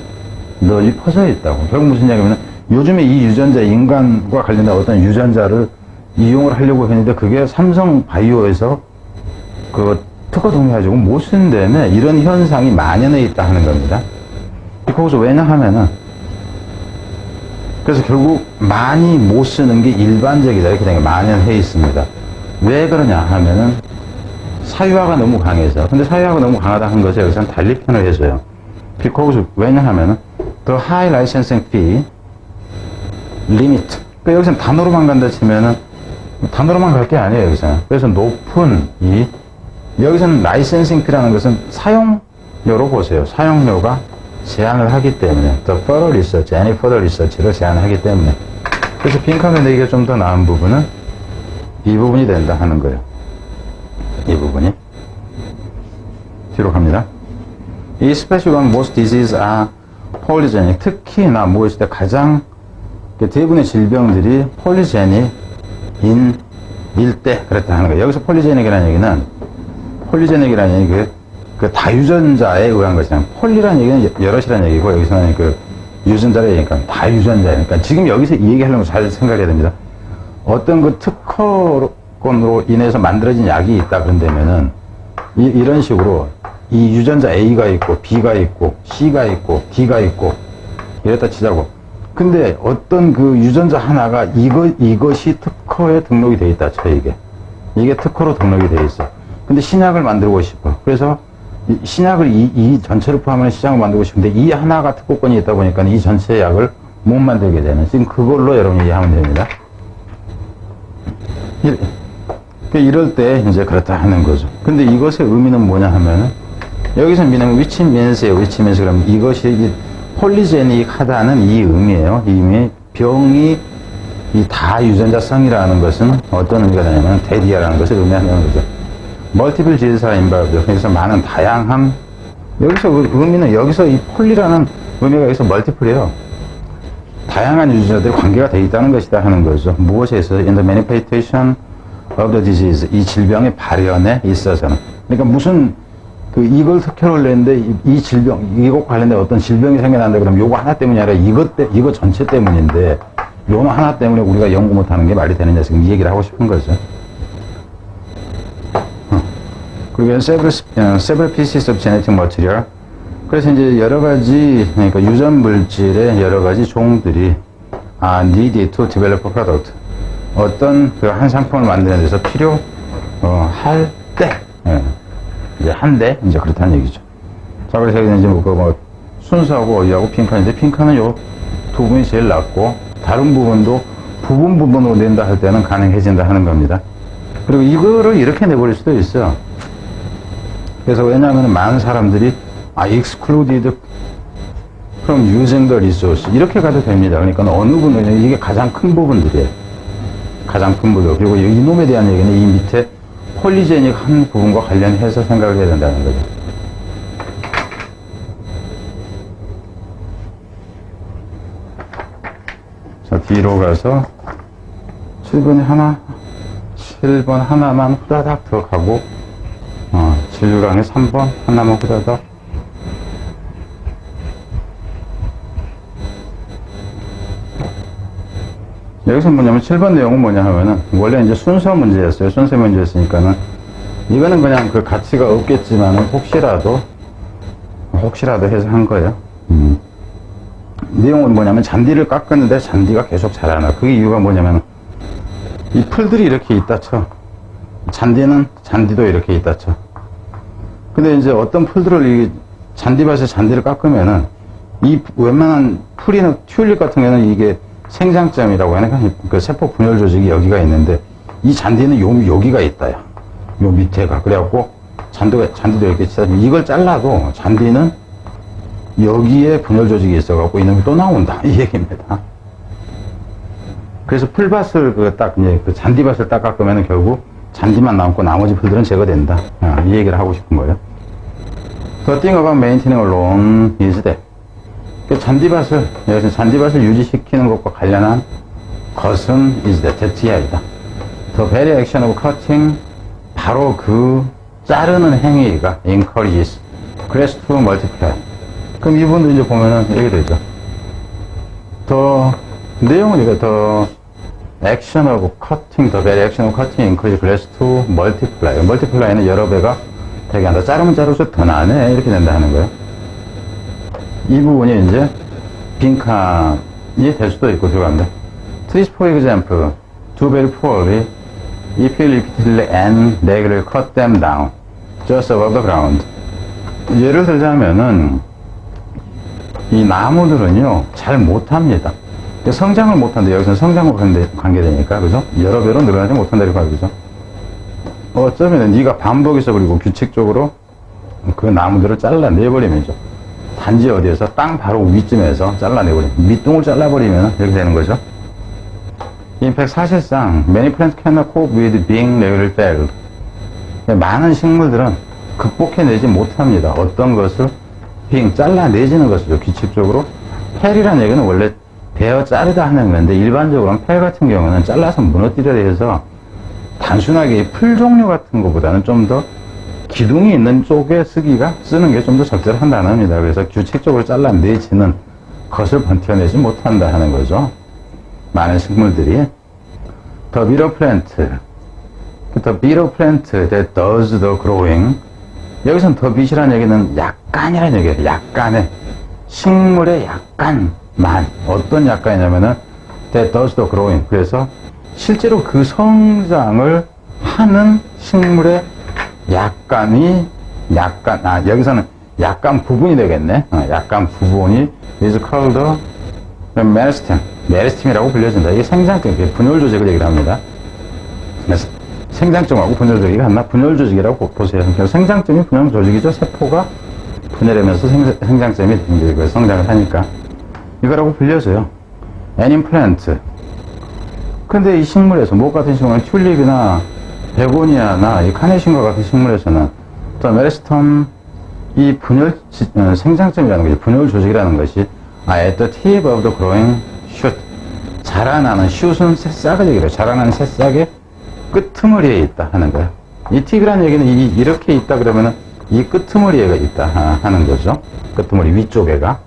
널리 퍼져 있다고. 결국 무슨 얘기냐면 요즘에 이 유전자, 인간과 관련된 어떤 유전자를 이용을 하려고 했는데 그게 삼성 바이오에서 그 특허 동의해가지고 못 쓴다며 이런 현상이 만연해 있다 하는 겁니다. 거기서 왜냐하면은 그래서 결국 많이 못 쓰는 게 일반적이다 이렇게 되는 게 만연해 있습니다. 왜 그러냐 하면은 사유화가 너무 강해서. 근데 사유화가 너무 강하다 한 것에 여기서는 달리 표현을 해줘요. because 왜냐하면은 the high licensing fee limit. 그러니까 여기서는 단어로만 간다 치면은 단어로만 갈 게 아니에요 여기서는. 그래서 높은 여기서는 라이센싱 피라는 것은 사용료로 보세요. 사용료가 제한을 하기 때문에 the further research, any further research를 제한하기 때문에. 그래서 빈칸에 내기가 좀 더 나은 부분은 이 부분이 된다 하는 거예요. 이 부분이. 뒤로 갑니다. 이 especially when most diseases are polygenic. 특히나 무엇일 때 가장 대부분의 질병들이 polygenic 일 때 그랬다 하는 거예요. 여기서 polygenic이라는 얘기는 그 다유전자에 의한 것이냐. 폴리라는 얘기는 여럿이라는 얘기고 여기서는 그 유전자라 얘기니까 다유전자니까 지금 여기서 이 얘기하려면 잘 생각해야 됩니다. 어떤 그 특허권으로 인해서 만들어진 약이 있다 그런다면은 이런 식으로 이 유전자 A가 있고 B가 있고 C가 있고 D가 있고 이랬다 치자고. 근데 어떤 그 유전자 하나가 이것이 특허에 등록이 돼 있다 쳐 이게 특허로 등록이 돼 있어. 근데 신약을 만들고 싶어. 그래서 신약을 이 전체를 포함하는 시장을 만들고 싶은데 이 하나가 특허권이 있다 보니까 이 전체 약을 못 만들게 되는. 지금 그걸로 여러분이 이해하면 됩니다. 이럴 때 이제 그렇다 하는 거죠. 근데 이것의 의미는 뭐냐 하면은 여기서 미는 which means예요. which means 그럼 이것이 폴리제닉하다는 이 의미예요. 이 의미 병이 이 다유전자성이라는 것은 어떤 의미가 되냐면 대디아라는 것을 의미한다는 거죠. 멀티플 지사가 인바우드. 여기서 많은 다양한 여기서 의미는 여기서 이 폴리라는 의미가 여기서 멀티플이에요. 다양한 유전자들이 관계가 되어 있다는 것이다 하는 거죠. 무엇에 있어서 in the manifestation of the disease 이 질병의 발현에 있어서는 그러니까 무슨 이걸 특효를 냈는데 이 질병 이거 관련된 어떤 질병이 생겨난다 그러면 요거 하나 때문이 아니라 이거 전체 때문인데 요거 하나 때문에 우리가 연구 못하는 게 말이 되느냐 지금 이 얘기를 하고 싶은 거죠. 그리고 several pieces of genetic material 그래서 이제 여러 가지 그러니까 유전 물질의 여러 가지 종들이 needed to develop a product 어떤 그 한 상품을 만드는 데서 필요 할 때 이제 한데 이제 그렇다는 얘기죠. 자 그래서 여기는 이제 뭐 순수하고 어이하고 핑크인데 핑크는 요 두 부분이 제일 낫고 다른 부분도 부분으로 낸다 할 때는 가능해진다 하는 겁니다. 그리고 이거를 이렇게 내버릴 수도 있어요. 그래서 왜냐하면 많은 사람들이 excluded from using the resource 이렇게 가도 됩니다. 그러니까 어느 부분 이게 가장 큰 부분들이에요. 가장 큰 부분. 그리고 이놈에 대한 얘기는 이 밑에 폴리제닉 한 부분과 관련해서 생각을 해야 된다는 거죠. 자, 뒤로 가서 7번 하나만 후다닥 들어가고 7강에 3번 하나만 후다닥 여기서 뭐냐면 7번 내용은 뭐냐 하면은 원래 이제 순서 문제였어요. 순서 문제였으니까는 이거는 그냥 그 가치가 없겠지만은 혹시라도 해서 한 거예요. 내용은 뭐냐면 잔디를 깎았는데 잔디가 계속 자라나. 그게 이유가 뭐냐면 이 풀들이 이렇게 있다 쳐. 잔디도 이렇게 있다 쳐. 근데 이제 어떤 풀들을 이 잔디밭에 잔디를 깎으면은 이 웬만한 풀이나 튤립 같은 경우는 이게 생장점이라고 하니까 그 세포 분열 조직이 여기가 있는데 이 잔디는 여기가 있다요. 요 밑에가. 그래갖고 잔디도 이렇게 치다 이걸 잘라도 잔디는 여기에 분열 조직이 있어갖고 이놈이 또 나온다. 이 얘기입니다. 그래서 풀밭을 그 잔디밭을 딱 깎으면 결국 잔디만 남고 나머지 풀들은 제거된다. 이 얘기를 하고 싶은 거예요. The thing about maintaining a lawn is that 잔디밭을 유지시키는 것과 관련한 것은 is that 이하이다. The very action of cutting 바로 그 자르는 행위가 encourages grass to multiply. 그럼 이분도 이제 보면은 이렇게 되죠. 내용은 이거 the action of cutting, the very action of cutting encourages grass to multiply. multiply는 여러 배가 되게 한다. 자르면 자를수록 더 나네. 이렇게 된다 하는 거예요. 이 부분이 이제 빈칸이 될 수도 있고 들어갑니다. Trees, for example, do very poorly if you repeatedly and regularly cut them down just above the ground. 예를 들자면은 이 나무들은요 잘 못합니다. 성장을 못한다. 여기서는 성장과 관계되니까 그죠? 여러 배로 늘어나지 못한다 이렇게 하죠. 어쩌면 네가 반복해서 그리고 규칙적으로 그 나무들을 잘라내버리면죠. 단지 어디에서 땅 바로 위쯤에서 잘라내버리면 밑둥을 잘라버리면 이렇게 되는 거죠. In fact 사실상 many plants cannot cope with being regularly felled. 많은 식물들은 극복해내지 못합니다. 어떤 것을 잘라내지는 것이죠. 규칙적으로 펠이라는 얘기는 원래 베어 자르다 하는 건데 일반적으로는 펠 같은 경우는 잘라서 무너뜨려야 해서 단순하게 풀 종류 같은 것보다는 좀 더 기둥이 있는 쪽에 쓰는 게 좀 더 적절한다는 겁니다. 그래서 규칙적으로 잘라내지는 것을 버텨내지 못한다 하는 거죠. 많은 식물들이. The bitter plant that does the growing. 여기서는 더 빛이라는 얘기는 약간이라는 얘기예요. 약간의 식물의 약간만 어떤 약간이냐면은 that does the growing. 그래서 실제로 그 성장을 하는 식물의 여기서는 약간 부분이 되겠네. 약간 부분이 is called 메리스템이라고 불려진다. 이게 생장점, 분열 조직을 얘기를 합니다. 그래서 생장점하고 분열 조직이 같나? 분열 조직이라고 보세요. 그러니까 생장점이 분열 조직이죠. 세포가 분열하면서 생장점이 성장을 하니까. 이거라고 불려져요. 애니플랜트. 근데 이 식물에서, 목 같은 식물은 튤립이나 베고니아나 이 카네이션과 같은 식물에서는 또 메리스톰 이 분열, 생장점이라는 것이, 분열 조직이라는 것이 at the tip of the growing shoot. 자라나는, shoot은 새싹을 얘기해요. 자라나는 새싹의 끄트머리에 있다 하는 거예요. 이 팁이라는 얘기는 이렇게 있다 그러면은 이 끄트머리에가 있다 하는 거죠. 끄트머리 위쪽에가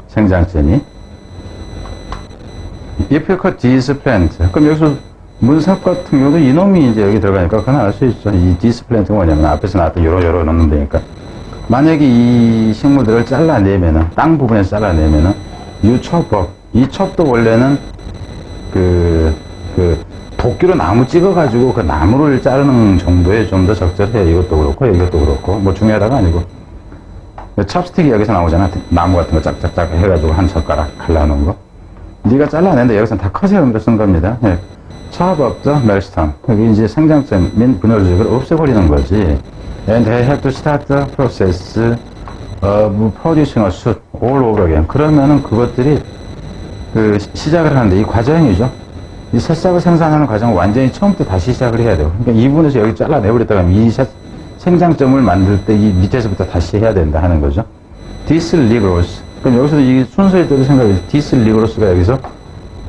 생장점이. If you cut this plant. 그럼 여기서 문삽 같은 경우도 이놈이 이제 여기 들어가니까 그건 알 수 있죠. 이 this plant가 뭐냐면 앞에서 나왔던 요러 넣는 데니까. 만약에 이 식물들을 잘라내면은, 땅 부분에서 잘라내면은, 유첩법. 이 첩도 원래는 도끼로 나무 찍어가지고 그 나무를 자르는 정도에 좀 더 적절해요. 이것도 그렇고, 이것도 그렇고. 뭐 중요하다가 아니고. 찹스틱이 여기서 나오잖아. 나무 같은 거 짝짝짝 해가지고 한 젓가락 갈라놓은 거. 네가 잘라낸다. 여기서는 다 컷의 의미로 쓴 겁니다. 예. chop up the milestone. 여기 이제 생장점인 분열 조직을 없애버리는 거지. And they have to start the process of producing a shoot all over again. 그러면은 그것들이 시작을 하는데 이 과정이죠. 이 새싹을 생산하는 과정을 완전히 처음부터 다시 시작을 해야 돼요. 그러니까 이 부분에서 여기 잘라내버렸다가 이 생장점을 만들 때 이 밑에서부터 다시 해야 된다 하는 거죠. This regrowth. 그럼 여기서 이 순서에 대해서 생각해 보세요. This regrowth가 여기서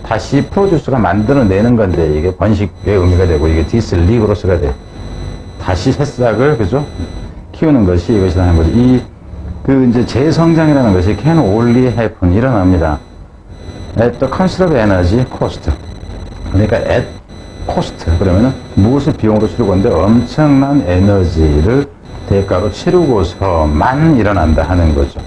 다시 프로듀스가 만들어내는 건데 이게 번식의 의미가 되고 이게 this regrowth가 돼. 다시 새싹을, 그죠? 키우는 것이 이것이라는 거죠. 이제 재성장이라는 것이 can only happen, 일어납니다. At the considerable energy cost. 그러니까 at cost. 그러면은 무엇을 비용으로 치르고 있는데 엄청난 에너지를 대가로 치르고서만 일어난다 하는 거죠.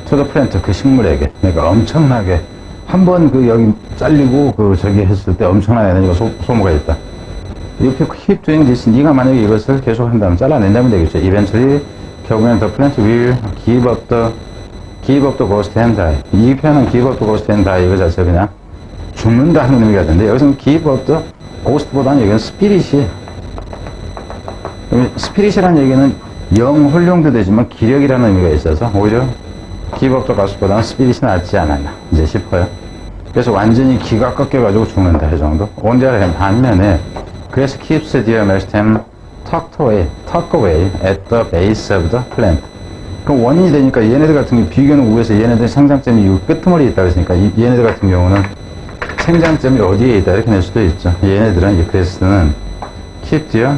To the plant, 그 식물에게. 그러니까 엄청나게. 한번 여기 잘리고 저기 했을 때 엄청난 에너지가 소모가 있다. If you keep doing this, 네가 만약에 이것을 계속 한다면 잘라낸다면 되겠죠. Eventually, 결국엔 the plant will give up the ghost and die. 이 표현은 give up the ghost and die 이거 자체가 그냥 죽는다 하는 의미가 되는데 여기서는 give up the ghost보다는 여기는 spirit이. spirit이라는 얘기는 영 혼용도 되지만 기력이라는 의미가 있어서 오히려 give up the ghost보다는 spirit이 낫지 않았나 이제 싶어요. 그래서 완전히 기가 꺾여가지고 죽는다 이 정도. 온데를 반면에 그래서 keeps the meristem tucked away at the base of the plant. 그럼 원인이 되니까 얘네들 같은 경우 비교는 위에서 얘네들 생장점이 이 끄트머리에 있다고 했으니까 얘네들 같은 경우는 생장점이 어디에 있다 이렇게 낼 수도 있죠. 얘네들은 이 그래스는 keep the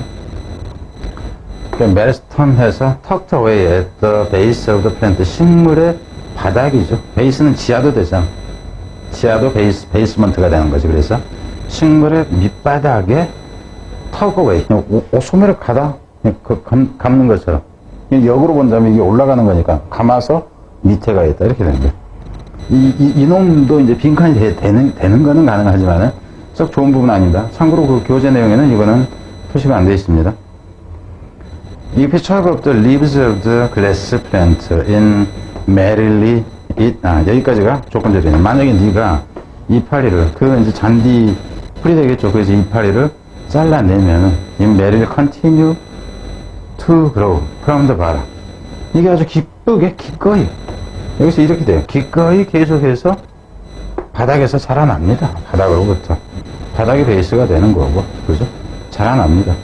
메리스톰해서 tucked away at the base of the plant. 식물의 바닥이죠. 베이스는 지하도 되잖아. 지하도 베이스먼트가 되는 거지. 그래서 식물의 밑바닥에 tuck away, 소매를 가다 감는 것처럼 역으로 본다면 이게 올라가는 거니까 감아서 밑에가 있다 이렇게 되는 거예요. 이놈도 이제 빈칸이 되는 거는 가능하지만 썩 좋은 부분은 아닙니다. 참고로 그 교재 내용에는 이거는 표시가 안 되어 있습니다. If you chop up the leaves of the glass plant in merrily 여기까지가 조건절이네. 만약에 네가 이파리를 이제 잔디 풀이 되겠죠. 그래서 이파리를 잘라내면은 in merrily continue to grow from the bottom. 이게 아주 기쁘게 기꺼이 여기서 이렇게 돼요. 기꺼이 계속해서 바닥에서 자라납니다. 바닥으로부터 바닥이 베이스가 되는 거고, 그죠? 자라납니다.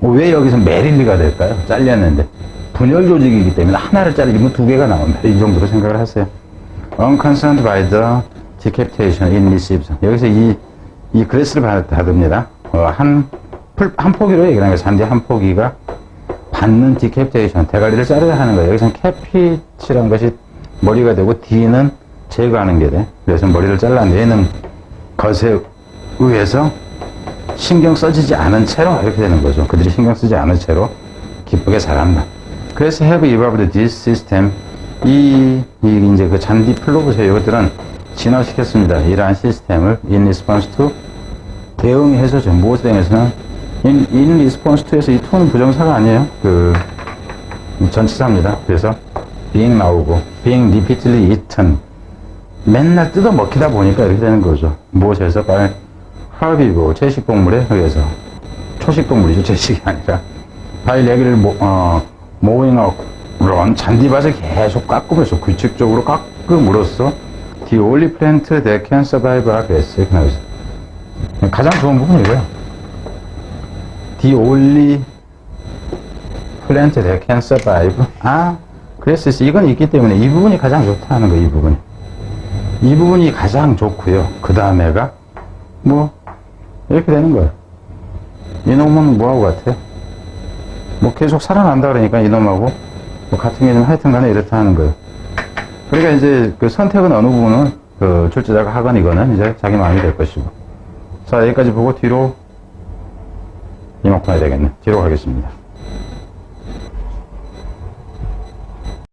왜 여기서 메릴리가 될까요? 잘렸는데 분열 조직이기 때문에 하나를 자르면 두 개가 나온다. 이 정도로 생각을 하세요. Unconcerned by the decapitation in leaves. 여기서 이 그레스를 받습니다. 한 포기로 얘기하는 거예요. 잔디 한 포기가 받는 디캡테이션, 대가리를 자르려 하는 거예요. 여기서는 캐핏이라는 것이 머리가 되고 D는 제거하는 게 돼. 그래서 머리를 잘라내는 것에 의해서 신경 써지지 않은 채로 이렇게 되는 거죠. 그들이 신경 쓰지 않은 채로 기쁘게 자란다. 그래서 have evolved this system. 이제 그 잔디 풀로 보세요. 이것들은 진화시켰습니다. 이러한 시스템을 in response to 대응해서죠. 무엇에 대응해서는 in response to에서 이 to는 부정사가 아니에요. 전치사입니다. 그래서 being 나오고 being repeatedly eaten 맨날 뜯어 먹히다 보니까 이렇게 되는 거죠. 무엇에서? herbivore, 채식동물에 의해서 초식동물이죠. 채식이 아니라. 바이 레기를 모잉어론 잔디밭을 계속 깎으면서 규칙적으로 깎음으로써 The only plant that can survive are grass. 가장 좋은 부분이 이거예요. The only plant that can survive. grass. 이건 있기 때문에 이 부분이 가장 좋다는 거예요. 이 부분이. 이 부분이 가장 좋고요. 그 다음에가 뭐 이렇게 되는 거예요. 이놈은 뭐하고 같아요? 뭐 계속 살아난다 그러니까 이놈하고 뭐 같은 개념 하여튼 간에 이렇다 하는 거예요. 그러니까 이제 그 선택은 어느 부분은 그 출제자가 하건 이거는 이제 자기 마음이 될 것이고. 자, 여기까지 보고 뒤로 이만큼 해야 되겠네. 뒤로 가겠습니다.